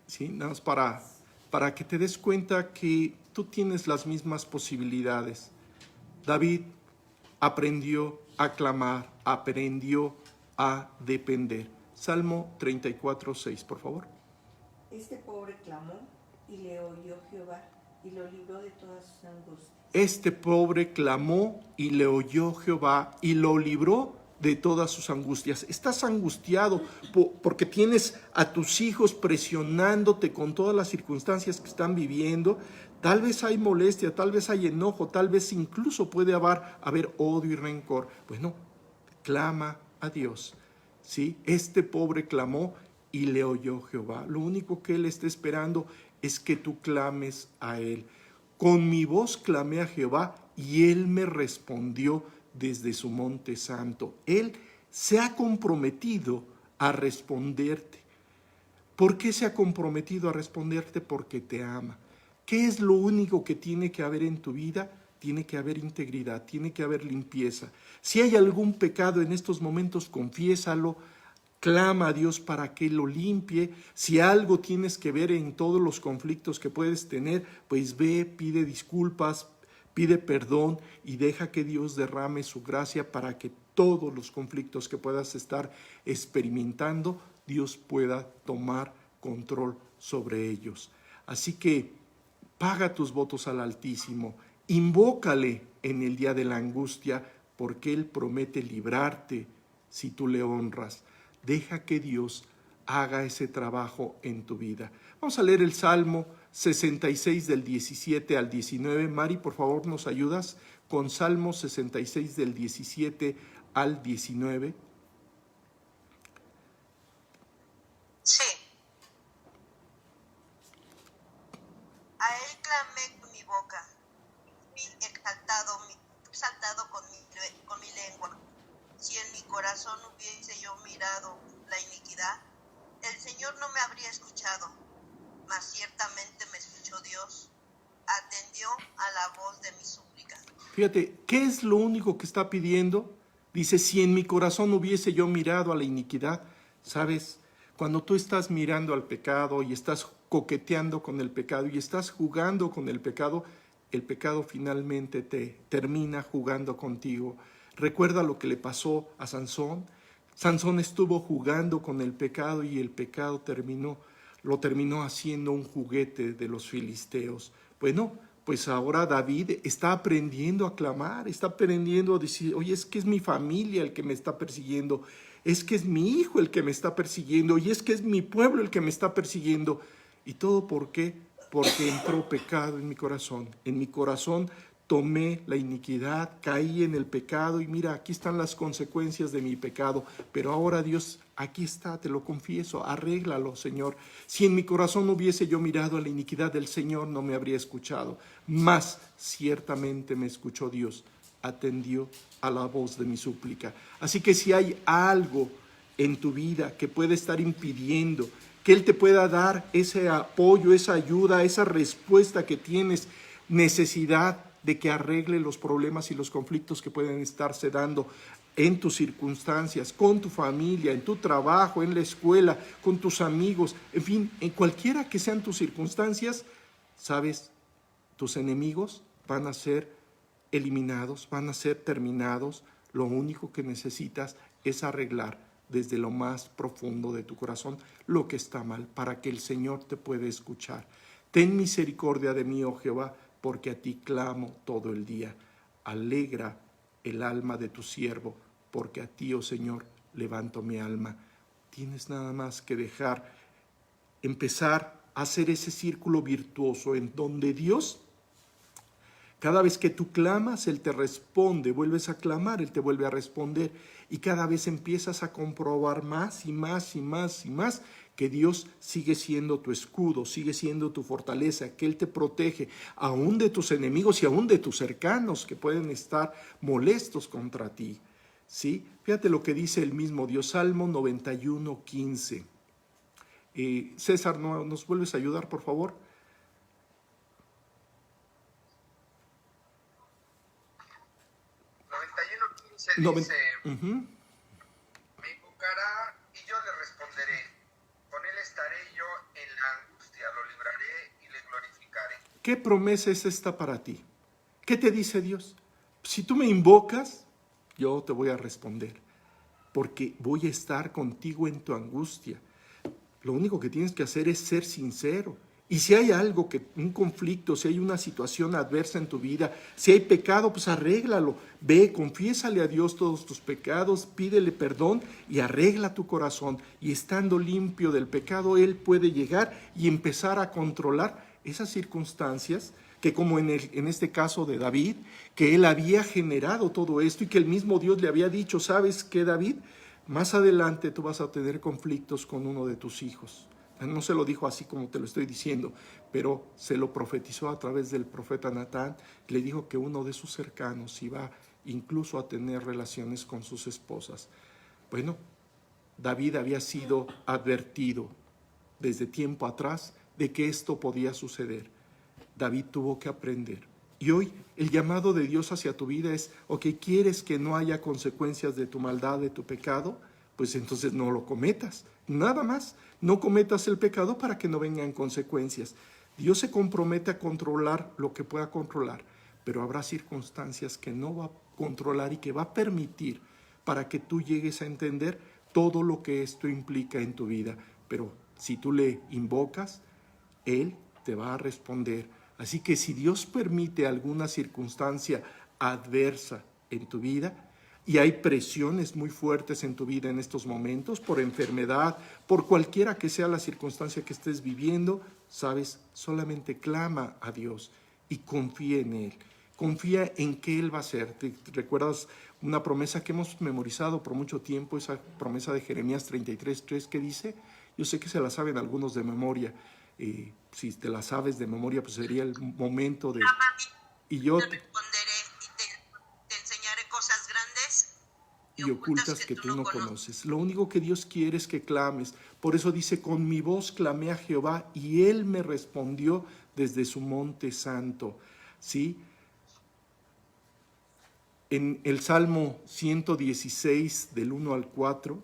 Sí, nada más para que te des cuenta que tú tienes las mismas posibilidades. David aprendió a clamar, aprendió a depender. Salmo 34:6, por favor. Este pobre clamó y le oyó Jehová y lo libró de todas sus angustias. Este pobre clamó y le oyó Jehová y lo libró de todas sus angustias. Estás angustiado porque tienes a tus hijos presionándote con todas las circunstancias que están viviendo. Tal vez hay molestia, tal vez hay enojo, tal vez incluso puede haber odio y rencor. Bueno, clama a Dios, ¿sí? Este pobre clamó y le oyó Jehová. Lo único que Él está esperando es que tú clames a Él. Con mi voz clamé a Jehová y Él me respondió desde su monte santo. Él se ha comprometido a responderte. ¿Por qué se ha comprometido a responderte? Porque te ama. ¿Qué es lo único que tiene que haber en tu vida? Tiene que haber integridad, tiene que haber limpieza. Si hay algún pecado en estos momentos, confiésalo. Clama a Dios para que lo limpie. Si algo tienes que ver en todos los conflictos que puedes tener, pues ve, pide disculpas, pide perdón y deja que Dios derrame su gracia para que todos los conflictos que puedas estar experimentando, Dios pueda tomar control sobre ellos. Así que paga tus votos al Altísimo, invócale en el día de la angustia, porque Él promete librarte si tú le honras. Deja que Dios haga ese trabajo en tu vida. Vamos a leer el Salmo 66 del 17 al 19. Mari, por favor, ¿nos ayudas con Salmo 66 del 17 al 19? Sí. A Él clamé con mi boca, fui exaltado con mi lengua. Si en mi corazón hubiese yo mirado la iniquidad, el Señor no me habría escuchado, mas ciertamente me escuchó Dios, atendió a la voz de mi súplica. Fíjate, ¿qué es lo único que está pidiendo? Dice, si en mi corazón hubiese yo mirado a la iniquidad. ¿Sabes? Cuando tú estás mirando al pecado y estás coqueteando con el pecado y estás jugando con el pecado finalmente te termina jugando contigo. Recuerda lo que le pasó a Sansón. Sansón estuvo jugando con el pecado y el pecado lo terminó haciendo un juguete de los filisteos. Bueno, pues ahora David está aprendiendo a clamar, está aprendiendo a decir, oye, es que es mi familia el que me está persiguiendo, es que es mi hijo el que me está persiguiendo, y es que es mi pueblo el que me está persiguiendo. ¿Y todo por qué? Porque entró pecado en mi corazón. En mi corazón tomé la iniquidad, caí en el pecado y mira, aquí están las consecuencias de mi pecado. Pero ahora Dios, aquí está, te lo confieso, arréglalo, Señor. Si en mi corazón hubiese yo mirado a la iniquidad del Señor, no me habría escuchado. Mas ciertamente me escuchó Dios, atendió a la voz de mi súplica. Así que si hay algo en tu vida que puede estar impidiendo que Él te pueda dar ese apoyo, esa ayuda, esa respuesta que tienes, necesidad de que arregle los problemas y los conflictos que pueden estarse dando en tus circunstancias, con tu familia, en tu trabajo, en la escuela, con tus amigos, en fin, en cualquiera que sean tus circunstancias, sabes, tus enemigos van a ser eliminados, van a ser terminados. Lo único que necesitas es arreglar desde lo más profundo de tu corazón lo que está mal, para que el Señor te pueda escuchar. Ten misericordia de mí, oh Jehová, porque a ti clamo todo el día. Alegra el alma de tu siervo, porque a ti, oh Señor, levanto mi alma. Tienes nada más que empezar a hacer ese círculo virtuoso en donde Dios, cada vez que tú clamas, Él te responde, vuelves a clamar, Él te vuelve a responder, y cada vez empiezas a comprobar más y más y más y más que Dios sigue siendo tu escudo, sigue siendo tu fortaleza, que Él te protege aún de tus enemigos y aún de tus cercanos que pueden estar molestos contra ti. ¿Sí? Fíjate lo que dice el mismo Dios, Salmo 91:15. César, ¿nos vuelves a ayudar, por favor? 91:15 dice, me invocará y yo le responderé. Con él estaré yo en la angustia, lo libraré y le glorificaré. ¿Qué promesa es esta para ti? ¿Qué te dice Dios? Si tú me invocas, yo te voy a responder, porque voy a estar contigo en tu angustia. Lo único que tienes que hacer es ser sincero. Y si hay algo, un conflicto, si hay una situación adversa en tu vida, si hay pecado, pues arréglalo. Ve, confiésale a Dios todos tus pecados, pídele perdón y arregla tu corazón. Y estando limpio del pecado, Él puede llegar y empezar a controlar esas circunstancias que, como en este caso de David, que él había generado todo esto y que el mismo Dios le había dicho, ¿sabes qué, David? Más adelante tú vas a tener conflictos con uno de tus hijos. No se lo dijo así como te lo estoy diciendo, pero se lo profetizó a través del profeta Natán. Le dijo que uno de sus cercanos iba incluso a tener relaciones con sus esposas. Bueno, David había sido advertido desde tiempo atrás de que esto podía suceder. David tuvo que aprender. Y hoy el llamado de Dios hacia tu vida es, ok, ¿quieres que no haya consecuencias de tu maldad, de tu pecado? Pues entonces no lo cometas, nada más. No cometas el pecado para que no vengan consecuencias. Dios se compromete a controlar lo que pueda controlar, pero habrá circunstancias que no va a controlar y que va a permitir para que tú llegues a entender todo lo que esto implica en tu vida. Pero si tú le invocas, Él te va a responder. Así que si Dios permite alguna circunstancia adversa en tu vida, y hay presiones muy fuertes en tu vida en estos momentos, por enfermedad, por cualquiera que sea la circunstancia que estés viviendo, sabes, solamente clama a Dios y confía en Él. Confía en que Él va a hacer. ¿Te recuerdas una promesa que hemos memorizado por mucho tiempo, esa promesa de Jeremías 33:3 que dice? Yo sé que se la saben algunos de memoria. Si te la sabes de memoria, pues sería el momento de... Y yo... y ocultas que tú no conoces. Lo único que Dios quiere es que clames. Por eso dice, con mi voz clamé a Jehová y Él me respondió desde su monte santo. ¿Sí? En el Salmo 116, del 1 al 4,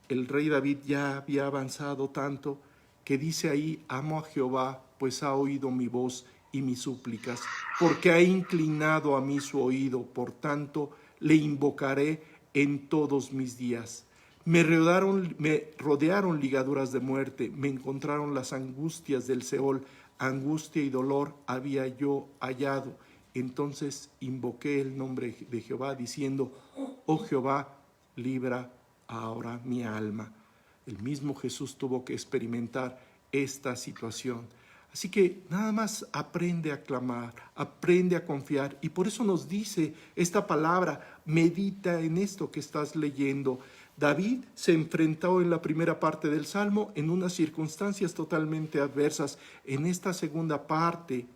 el rey David ya había avanzado tanto que dice ahí, amo a Jehová, pues ha oído mi voz y mis súplicas, porque ha inclinado a mí su oído, por tanto le invocaré en todos mis días. Me rodearon ligaduras de muerte, me encontraron las angustias del Seol, angustia y dolor había yo hallado. Entonces invoqué el nombre de Jehová diciendo, oh Jehová, libra ahora mi alma. El mismo Jesús tuvo que experimentar esta situación. Así que nada más aprende a clamar, aprende a confiar. Y por eso nos dice esta palabra, medita en esto que estás leyendo. David se enfrentó en la primera parte del Salmo en unas circunstancias totalmente adversas. En esta segunda parte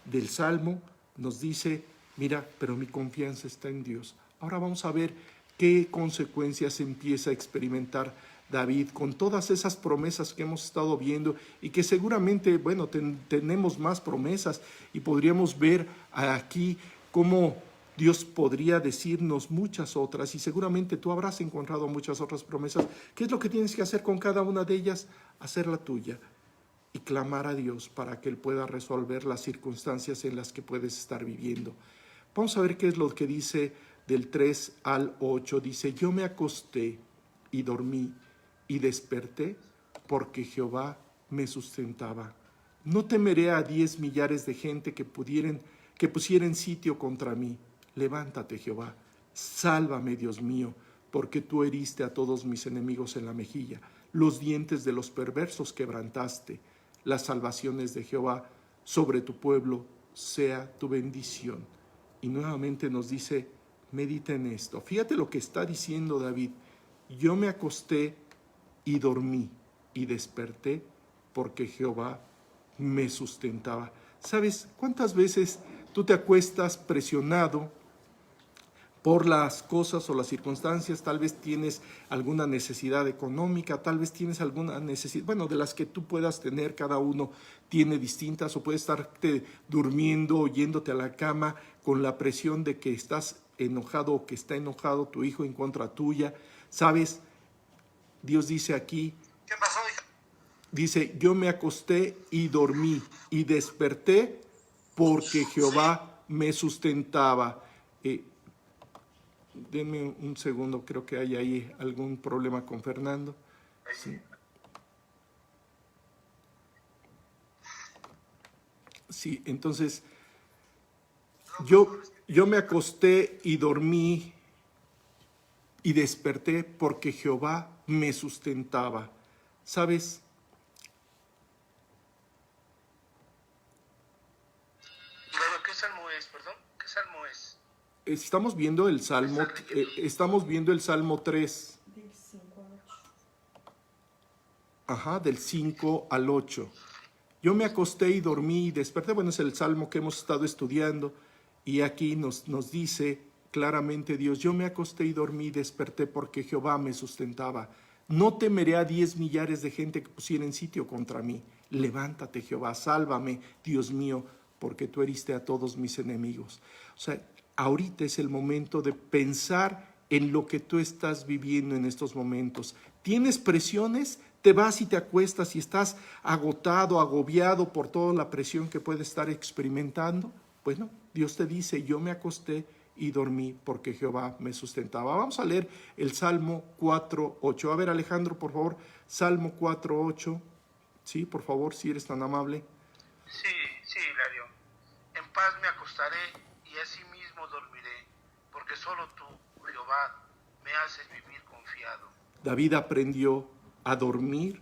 del Salmo nos dice, mira, pero mi confianza está en Dios. Ahora vamos a ver ¿Qué consecuencias empieza a experimentar David con todas esas promesas que hemos estado viendo y que seguramente, bueno, tenemos más promesas y podríamos ver aquí cómo Dios podría decirnos muchas otras y seguramente tú habrás encontrado muchas otras promesas? ¿Qué es lo que tienes que hacer con cada una de ellas? Hacerla tuya y clamar a Dios para que Él pueda resolver las circunstancias en las que puedes estar viviendo. Vamos a ver qué es lo que dice del 3 al 8. Dice: yo me acosté y dormí y desperté porque Jehová me sustentaba. No temeré a 10 millares de gente que pusieran sitio contra mí. Levántate, Jehová, sálvame, Dios mío, porque tú heriste a todos mis enemigos en la mejilla. Los dientes de los perversos quebrantaste. Las salvaciones de Jehová sobre tu pueblo sea tu bendición. Y nuevamente nos dice: medita en esto. Fíjate lo que está diciendo David: yo me acosté y dormí y desperté porque Jehová me sustentaba. ¿Sabes cuántas veces tú te acuestas presionado por las cosas o las circunstancias? Tal vez tienes alguna necesidad económica, tal vez tienes alguna necesidad, bueno, de las que tú puedas tener, cada uno tiene distintas, o puedes estarte durmiendo o yéndote a la cama con la presión de que estás enojado o que está enojado tu hijo en contra tuya. ¿Sabes? Dios dice aquí, ¿Qué pasó, hija? dice: yo me acosté y dormí y desperté porque Jehová me sustentaba. Denme un segundo, creo que hay ahí algún problema con Fernando. Sí. Sí, entonces yo me acosté y dormí y desperté porque Jehová me sustentaba. ¿Sabes? ¿Qué salmo es, perdón? ¿Qué salmo es? Estamos viendo el Salmo, estamos viendo el Salmo 3. Del 5 al 8. Ajá, del 5 al 8. Yo me acosté y dormí y desperté. Bueno, es el Salmo que hemos estado estudiando. Y aquí nos dice claramente Dios: yo me acosté y dormí y desperté porque Jehová me sustentaba. No temeré a 10 millares de gente que pusieran sitio contra mí. Levántate, Jehová, sálvame, Dios mío, porque tú heriste a todos mis enemigos. O sea, ahorita es el momento de pensar en lo que tú estás viviendo en estos momentos. ¿Tienes presiones? Te vas y te acuestas y estás agotado, agobiado por toda la presión que puedes estar experimentando. Bueno, Dios te dice: yo me acosté y dormí porque Jehová me sustentaba. Vamos a leer el Salmo 4:8. A ver, Alejandro, por favor, Salmo 4:8. Sí, por favor, si eres tan amable. Sí, Hilario. En paz me acostaré y asimismo dormiré, porque solo tú, Jehová, me haces vivir confiado. David aprendió a dormir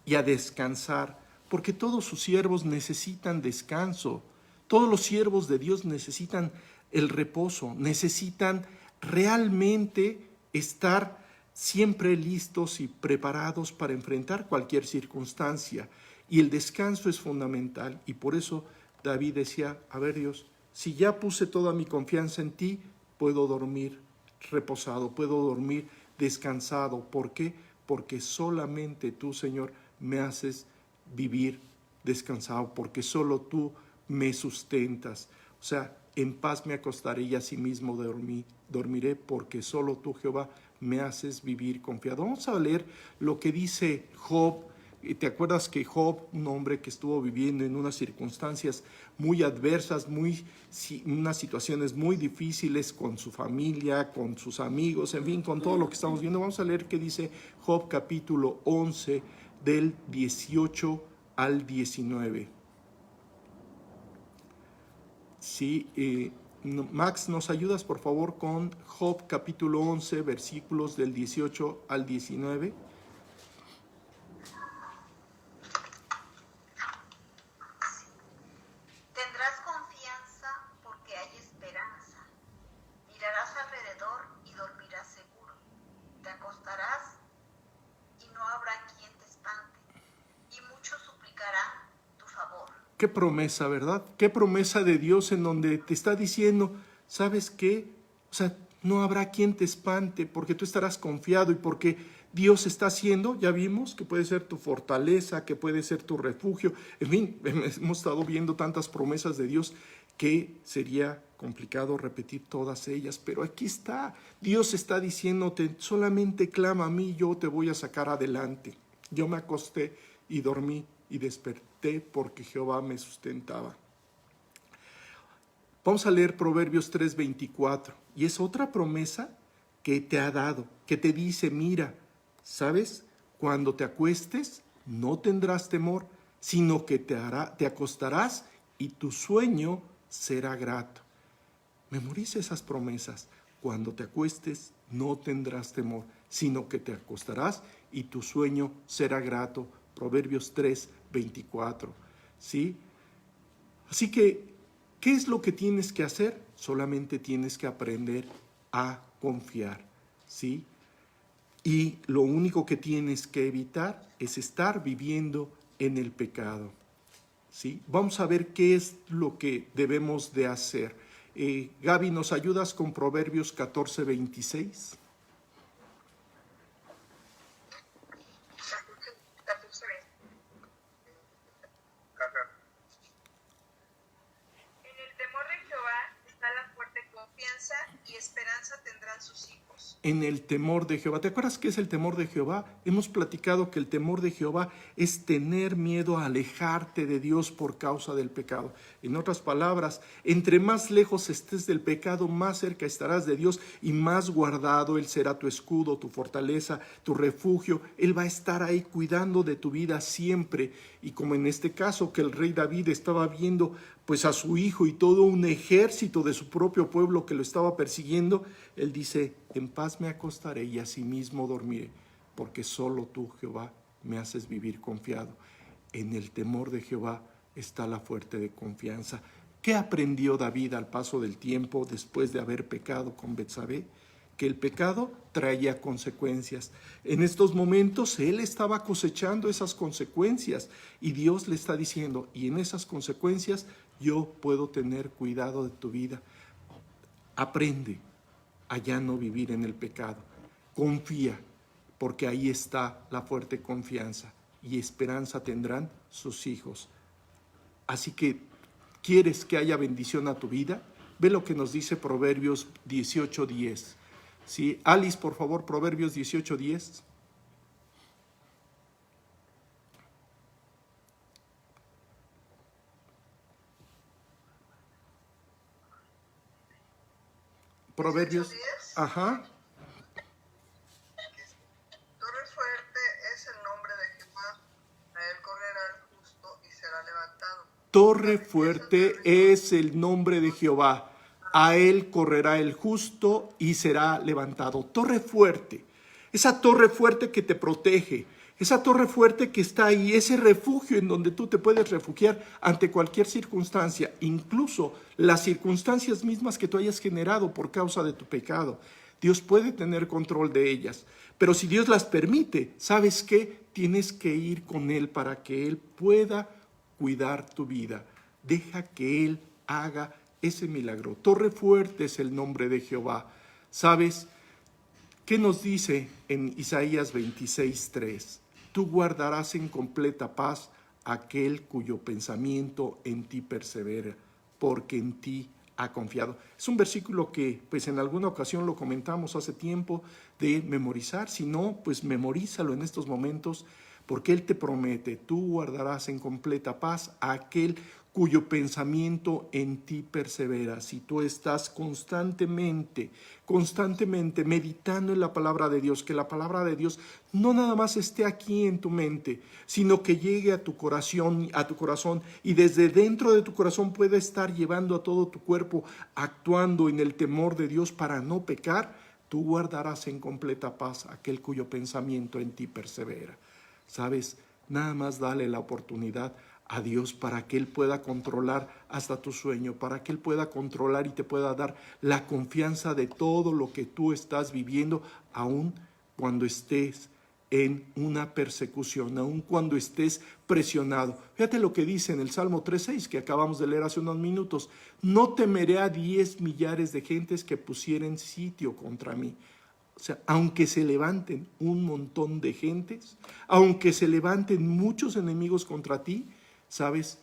y a descansar, porque todos sus siervos necesitan descanso. Todos los siervos de Dios necesitan el reposo, necesitan realmente estar siempre listos y preparados para enfrentar cualquier circunstancia. Y el descanso es fundamental. Y por eso David decía: a ver, Dios, si ya puse toda mi confianza en ti, puedo dormir reposado, puedo dormir descansado. ¿Por qué? Porque solamente tú, Señor, me haces vivir descansado, porque solo tú me sustentas. O sea, en paz me acostaré y asimismo dormiré, porque solo tú, Jehová, me haces vivir confiado. Vamos a leer lo que dice Job. ¿Te acuerdas que Job, un hombre que estuvo viviendo en unas circunstancias muy adversas, unas situaciones muy difíciles con su familia, con sus amigos, en fin, con todo lo que estamos viendo? Vamos a leer qué dice Job capítulo 11 del 18 al 19. Sí, Max, ¿nos ayudas por favor con Job capítulo 11, versículos del 18 al 19? Tendrás confianza porque hay esperanza. Mirarás alrededor y dormirás seguro. Te acostarás y no habrá quien te espante, y muchos suplicarán tu favor. Qué promesa, ¿verdad? Qué promesa de Dios en donde te está diciendo: ¿sabes qué? O sea, no habrá quien te espante, porque tú estarás confiado y porque Dios está haciendo, ya vimos, que puede ser tu fortaleza, que puede ser tu refugio. En fin, hemos estado viendo tantas promesas de Dios que sería complicado repetir todas ellas, pero aquí está. Dios está diciéndote, solamente clama a mí, yo te voy a sacar adelante. Yo me acosté y dormí y desperté porque Jehová me sustentaba. Vamos a leer Proverbios 3:24, y es otra promesa que te ha dado, que te dice, mira, ¿sabes? Cuando te acuestes, no tendrás temor, sino que te acostarás y tu sueño será grato. Memoriza esas promesas. Cuando te acuestes, no tendrás temor, sino que te acostarás y tu sueño será grato. Proverbios 3:24. ¿Sí? Así que, ¿qué es lo que tienes que hacer? Solamente tienes que aprender a confiar, ¿sí? Y lo único que tienes que evitar es estar viviendo en el pecado, ¿sí? Vamos a ver qué es lo que debemos de hacer. Gaby, ¿nos ayudas con Proverbios 14:26? Y esperanza tendrán sus hijos. En el temor de Jehová. ¿Te acuerdas qué es el temor de Jehová? Hemos platicado que el temor de Jehová es tener miedo a alejarte de Dios por causa del pecado. En otras palabras, entre más lejos estés del pecado, más cerca estarás de Dios y más guardado Él será tu escudo, tu fortaleza, tu refugio. Él va a estar ahí cuidando de tu vida siempre. Y como en este caso que el rey David estaba viendo pues a su hijo y todo un ejército de su propio pueblo que lo estaba persiguiendo, él dice, en paz me acostaré y asimismo dormiré, porque solo tú, Jehová, me haces vivir confiado. En el temor de Jehová está la fuerte de confianza. ¿Qué aprendió David al paso del tiempo después de haber pecado con Betsabé? Que el pecado traía consecuencias. En estos momentos él estaba cosechando esas consecuencias y Dios le está diciendo, y en esas consecuencias yo puedo tener cuidado de tu vida. Aprende a ya no vivir en el pecado. Confía, porque ahí está la fuerte confianza y esperanza tendrán sus hijos. Así que, ¿quieres que haya bendición a tu vida? Ve lo que nos dice Proverbios 18:10. Sí, Alice, por favor, Proverbios 18:10. Proverbios. 18:10. Ajá. Torre fuerte es el nombre de Jehová, a él correrá el justo y será levantado. Torre fuerte es el nombre de Jehová. A él correrá el justo y será levantado. Torre fuerte. Esa torre fuerte que te protege. Esa torre fuerte que está ahí. Ese refugio en donde tú te puedes refugiar ante cualquier circunstancia. Incluso las circunstancias mismas que tú hayas generado por causa de tu pecado. Dios puede tener control de ellas. Pero si Dios las permite, ¿sabes qué? Tienes que ir con Él para que Él pueda cuidar tu vida. Deja que Él haga ese milagro. Torre fuerte es el nombre de Jehová. ¿Sabes qué nos dice en Isaías 26:3? Tú guardarás en completa paz aquel cuyo pensamiento en ti persevera, porque en ti ha confiado. Es un versículo que pues en alguna ocasión lo comentamos hace tiempo de memorizar. Si no, pues memorízalo en estos momentos, porque Él te promete, tú guardarás en completa paz a aquel cuyo pensamiento en ti persevera. Si tú estás constantemente meditando en la palabra de Dios, que la palabra de Dios no nada más esté aquí en tu mente, sino que llegue a tu corazón y desde dentro de tu corazón pueda estar llevando a todo tu cuerpo, actuando en el temor de Dios para no pecar, tú guardarás en completa paz aquel cuyo pensamiento en ti persevera. ¿Sabes? Nada más dale la oportunidad a Dios para que Él pueda controlar hasta tu sueño, para que Él pueda controlar y te pueda dar la confianza de todo lo que tú estás viviendo, aun cuando estés en una persecución, aun cuando estés presionado. Fíjate lo que dice en el Salmo 3:6 que acabamos de leer hace unos minutos. No temeré a 10 millares de gentes que pusieren sitio contra mí. O sea, aunque se levanten un montón de gentes, aunque se levanten muchos enemigos contra ti, ¿sabes?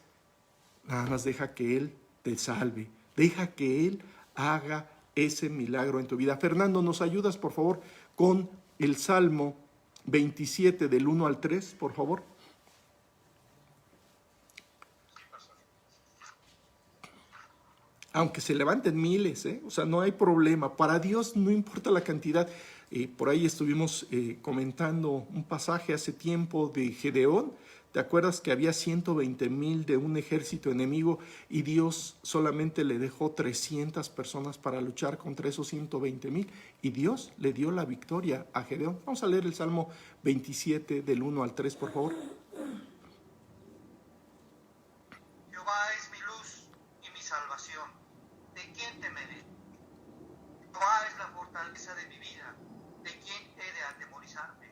Nada más deja que Él te salve, deja que Él haga ese milagro en tu vida. Fernando, ¿nos ayudas, por favor, con el Salmo 27 del 1 al 3, por favor? Aunque se levanten miles, o sea, no hay problema. Para Dios no importa la cantidad. Por ahí estuvimos comentando un pasaje hace tiempo de Gedeón. ¿Te acuerdas que había 120,000 de un ejército enemigo y Dios solamente le dejó 300 personas para luchar contra esos 120,000? Y Dios le dio la victoria a Gedeón. Vamos a leer el Salmo 27 del 1 al 3, por favor. Jehová es mi luz y mi salvación. ¿De quién temeré? Jehová es la fortaleza de mi vida. ¿De quién he de atemorizarme?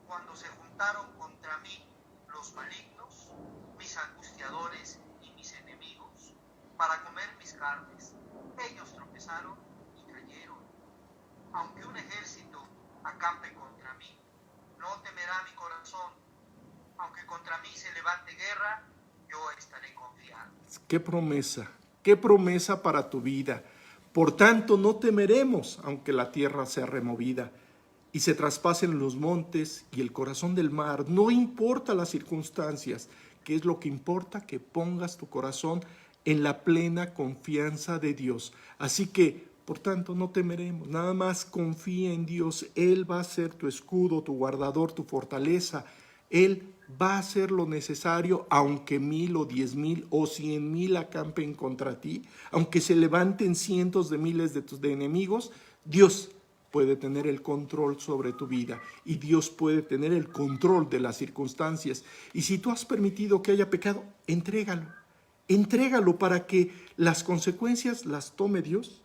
Cuando se juntaron contra mí los malignos, mis angustiadores y mis enemigos, para comer mis carnes, ellos tropezaron y cayeron. Aunque un ejército acampe contra mí, no temerá mi corazón. Aunque contra mí se levante guerra, yo estaré confiado. Qué promesa para tu vida. Por tanto, no temeremos, aunque la tierra sea removida y se traspasen los montes y el corazón del mar. No importa las circunstancias. ¿Qué es lo que importa? Que pongas tu corazón en la plena confianza de Dios. Así que, por tanto, no temeremos. Nada más confía en Dios. Él va a ser tu escudo, tu guardador, tu fortaleza. Él va a hacer lo necesario, aunque 1,000 o 10,000 o 100,000 acampen contra ti, aunque se levanten cientos de miles de enemigos. Dios puede tener el control sobre tu vida y Dios puede tener el control de las circunstancias. Y si tú has permitido que haya pecado, entrégalo para que las consecuencias las tome Dios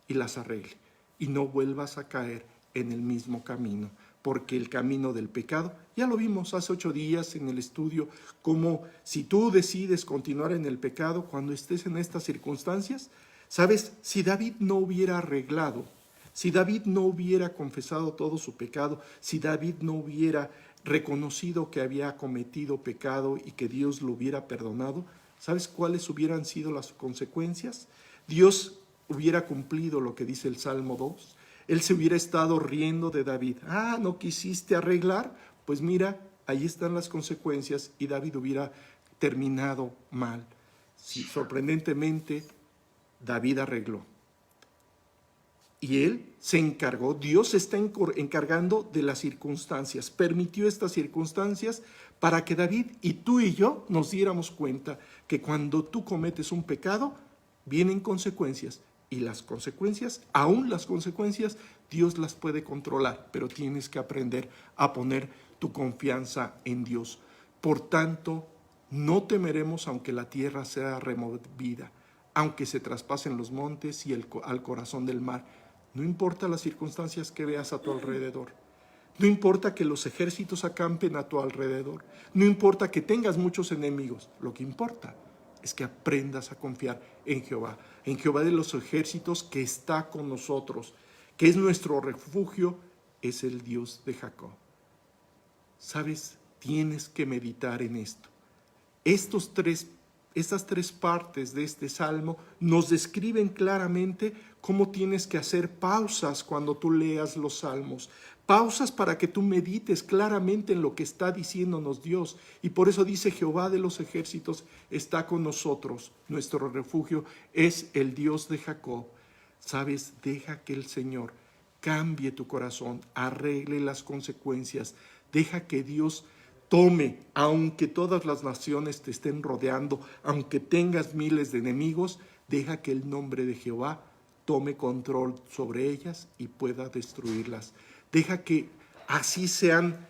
y las arregle y no vuelvas a caer en el mismo camino, porque el camino del pecado, ya lo vimos hace 8 días en el estudio, como si tú decides continuar en el pecado cuando estés en estas circunstancias, ¿sabes? Si David no hubiera arreglado, si David no hubiera confesado todo su pecado, si David no hubiera reconocido que había cometido pecado y que Dios lo hubiera perdonado, ¿sabes cuáles hubieran sido las consecuencias? Dios hubiera cumplido lo que dice el Salmo 2. Él se hubiera estado riendo de David. ¿No quisiste arreglar? Pues mira, ahí están las consecuencias y David hubiera terminado mal. Sí, sorprendentemente, David arregló. Y él se encargó, Dios se está encargando de las circunstancias, permitió estas circunstancias para que David y tú y yo nos diéramos cuenta que cuando tú cometes un pecado, vienen consecuencias, y las consecuencias, aún las consecuencias, Dios las puede controlar, pero tienes que aprender a poner tu confianza en Dios. Por tanto, no temeremos aunque la tierra sea removida, aunque se traspasen los montes y al corazón del mar. No importa las circunstancias que veas a tu alrededor. No importa que los ejércitos acampen a tu alrededor. No importa que tengas muchos enemigos. Lo que importa es que aprendas a confiar en Jehová de los ejércitos que está con nosotros, que es nuestro refugio, es el Dios de Jacob. ¿Sabes? Tienes que meditar en esto. Estas tres partes de este salmo nos describen claramente cómo tienes que hacer pausas cuando tú leas los salmos. Pausas para que tú medites claramente en lo que está diciéndonos Dios. Y por eso dice: Jehová de los ejércitos está con nosotros. Nuestro refugio es el Dios de Jacob. ¿Sabes? Deja que el Señor cambie tu corazón, arregle las consecuencias. Deja que Dios tome, aunque todas las naciones te estén rodeando, aunque tengas miles de enemigos, deja que el nombre de Jehová tome control sobre ellas y pueda destruirlas. Deja que así sean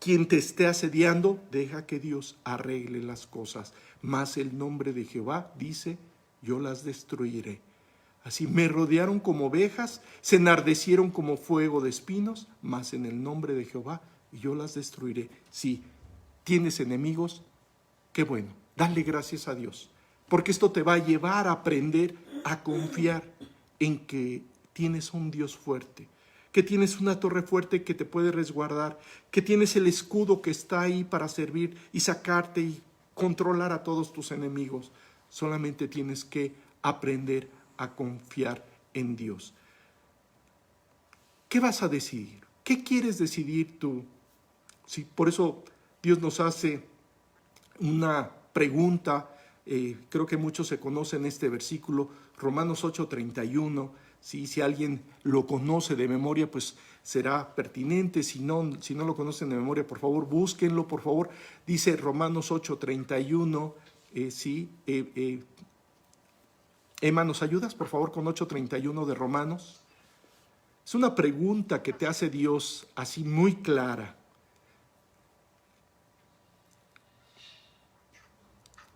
quien te esté asediando, deja que Dios arregle las cosas. Mas el nombre de Jehová dice: yo las destruiré. Así me rodearon como ovejas, se enardecieron como fuego de espinos, mas en el nombre de Jehová y yo las destruiré. Si tienes enemigos, qué bueno, dale gracias a Dios, porque esto te va a llevar a aprender a confiar en que tienes un Dios fuerte, que tienes una torre fuerte que te puede resguardar, que tienes el escudo que está ahí para servir y sacarte y controlar a todos tus enemigos. Solamente tienes que aprender a confiar en Dios. ¿Qué vas a decidir? ¿Qué quieres decidir tú? Sí, por eso Dios nos hace una pregunta. Creo que muchos se conocen este versículo, Romanos 8:31. ¿Sí? Si alguien lo conoce de memoria, pues será pertinente. Si no lo conocen de memoria, por favor, búsquenlo, por favor. Dice Romanos 8:31. ¿Sí? Emma, ¿nos ayudas, por favor, con 8:31 de Romanos? Es una pregunta que te hace Dios así muy clara.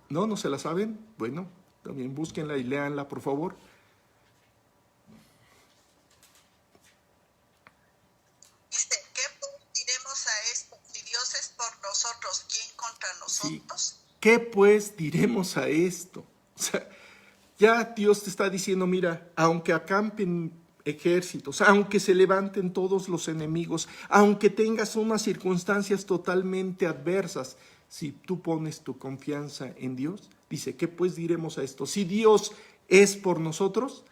¿No se la saben? Bueno, también búsquenla y léanla, por favor. Dice, ¿qué diremos a esto? Si Dios es por nosotros, ¿quién contra nosotros? Sí. ¿Qué pues diremos a esto? O sea, ya Dios te está diciendo, mira, aunque acampen ejércitos, aunque se levanten todos los enemigos, aunque tengas unas circunstancias totalmente adversas, si tú pones tu confianza en Dios, dice, ¿qué pues diremos a esto? Si Dios es por nosotros,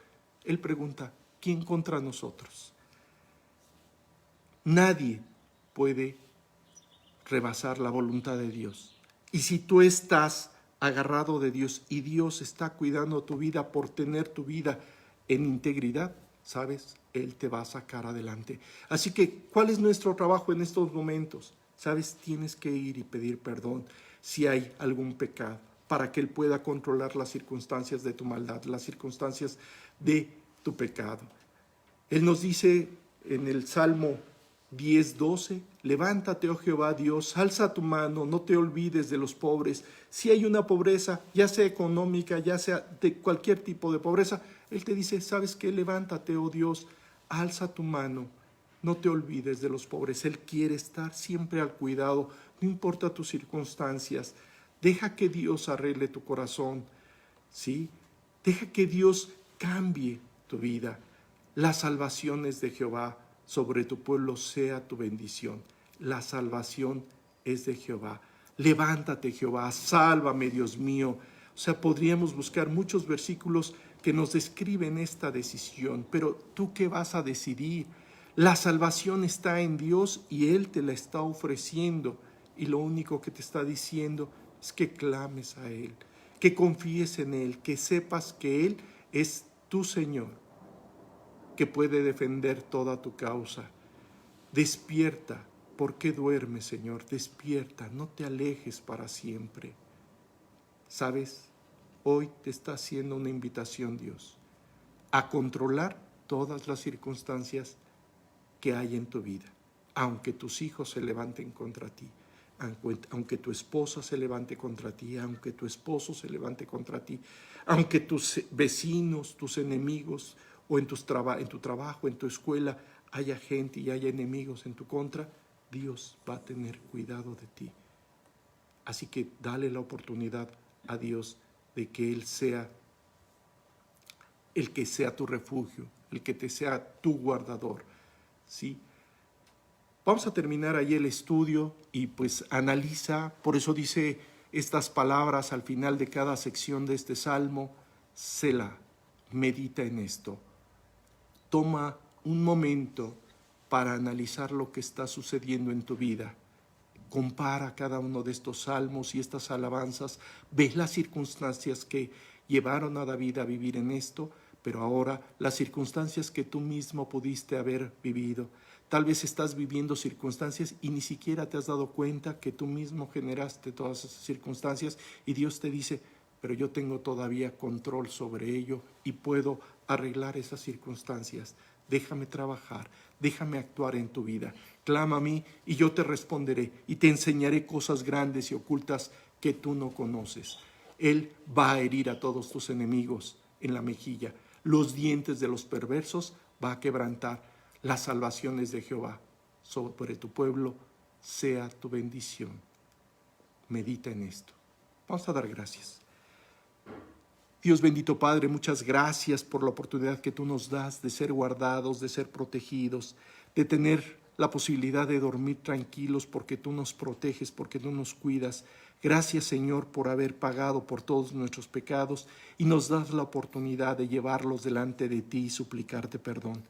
Él pregunta, ¿quién contra nosotros? Nadie puede rebasar la voluntad de Dios. Y si tú estás agarrado de Dios y Dios está cuidando tu vida por tener tu vida en integridad, ¿sabes? Él te va a sacar adelante. Así que, ¿cuál es nuestro trabajo en estos momentos? ¿Sabes? Tienes que ir y pedir perdón si hay algún pecado, para que Él pueda controlar las circunstancias de tu maldad, las circunstancias de tu pecado. Él nos dice en el Salmo 10:12, levántate, oh Jehová Dios, alza tu mano, no te olvides de los pobres. Si hay una pobreza, ya sea económica, ya sea de cualquier tipo de pobreza, Él te dice, ¿sabes qué? Levántate, oh Dios, alza tu mano, no te olvides de los pobres. Él quiere estar siempre al cuidado, no importa tus circunstancias. Deja que Dios arregle tu corazón, ¿sí? Deja que Dios cambie tu vida. La salvación es de Jehová, sobre tu pueblo sea tu bendición. La salvación es de Jehová. Levántate, Jehová, sálvame, Dios mío. O sea, podríamos buscar muchos versículos que nos describen esta decisión, pero ¿tú qué vas a decidir? La salvación está en Dios y Él te la está ofreciendo, y lo único que te está diciendo es que clames a Él, que confíes en Él, que sepas que Él es tu Señor, que puede defender toda tu causa. Despierta. ¿Por qué duermes, Señor? Despierta, no te alejes para siempre. ¿Sabes? Hoy te está haciendo una invitación Dios a controlar todas las circunstancias que hay en tu vida, aunque tus hijos se levanten contra ti, aunque tu esposa se levante contra ti, aunque tu esposo se levante contra ti, aunque tus vecinos, tus enemigos, o en tu trabajo, en tu escuela, haya gente y haya enemigos en tu contra, Dios va a tener cuidado de ti. Así que dale la oportunidad a Dios de que Él sea el que sea tu refugio, el que te sea tu guardador, ¿sí? Vamos a terminar ahí el estudio y pues analiza, por eso dice estas palabras al final de cada sección de este salmo, Selah, medita en esto. Toma un momento para analizar lo que está sucediendo en tu vida. Compara cada uno de estos salmos y estas alabanzas. Ves las circunstancias que llevaron a David a vivir en esto, pero ahora las circunstancias que tú mismo pudiste haber vivido. Tal vez estás viviendo circunstancias y ni siquiera te has dado cuenta que tú mismo generaste todas esas circunstancias y Dios te dice, pero yo tengo todavía control sobre ello y puedo arreglar esas circunstancias. Déjame trabajar, déjame actuar en tu vida. Clama a mí y yo te responderé y te enseñaré cosas grandes y ocultas que tú no conoces. Él va a herir a todos tus enemigos en la mejilla. Los dientes de los perversos va a quebrantar. Las salvaciones de Jehová sobre tu pueblo sea tu bendición. Medita en esto. Vamos a dar gracias. Dios bendito Padre, muchas gracias por la oportunidad que tú nos das de ser guardados, de ser protegidos, de tener la posibilidad de dormir tranquilos porque tú nos proteges, porque tú nos cuidas. Gracias, Señor, por haber pagado por todos nuestros pecados y nos das la oportunidad de llevarlos delante de ti y suplicarte perdón,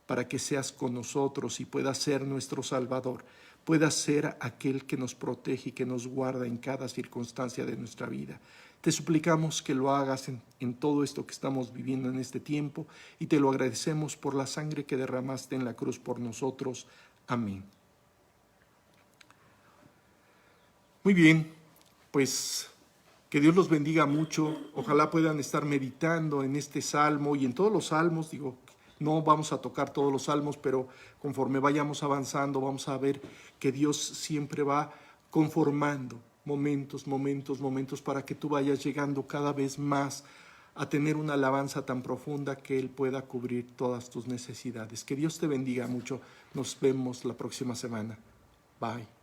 para que seas con nosotros y puedas ser nuestro Salvador, puedas ser aquel que nos protege y que nos guarda en cada circunstancia de nuestra vida. Te suplicamos que lo hagas en todo esto que estamos viviendo en este tiempo y te lo agradecemos por la sangre que derramaste en la cruz por nosotros. Amén. Muy bien, pues que Dios los bendiga mucho. Ojalá puedan estar meditando en este salmo y en todos los salmos. No vamos a tocar todos los salmos, pero conforme vayamos avanzando vamos a ver que Dios siempre va conformando momentos para que tú vayas llegando cada vez más a tener una alabanza tan profunda que Él pueda cubrir todas tus necesidades. Que Dios te bendiga mucho. Nos vemos la próxima semana. Bye.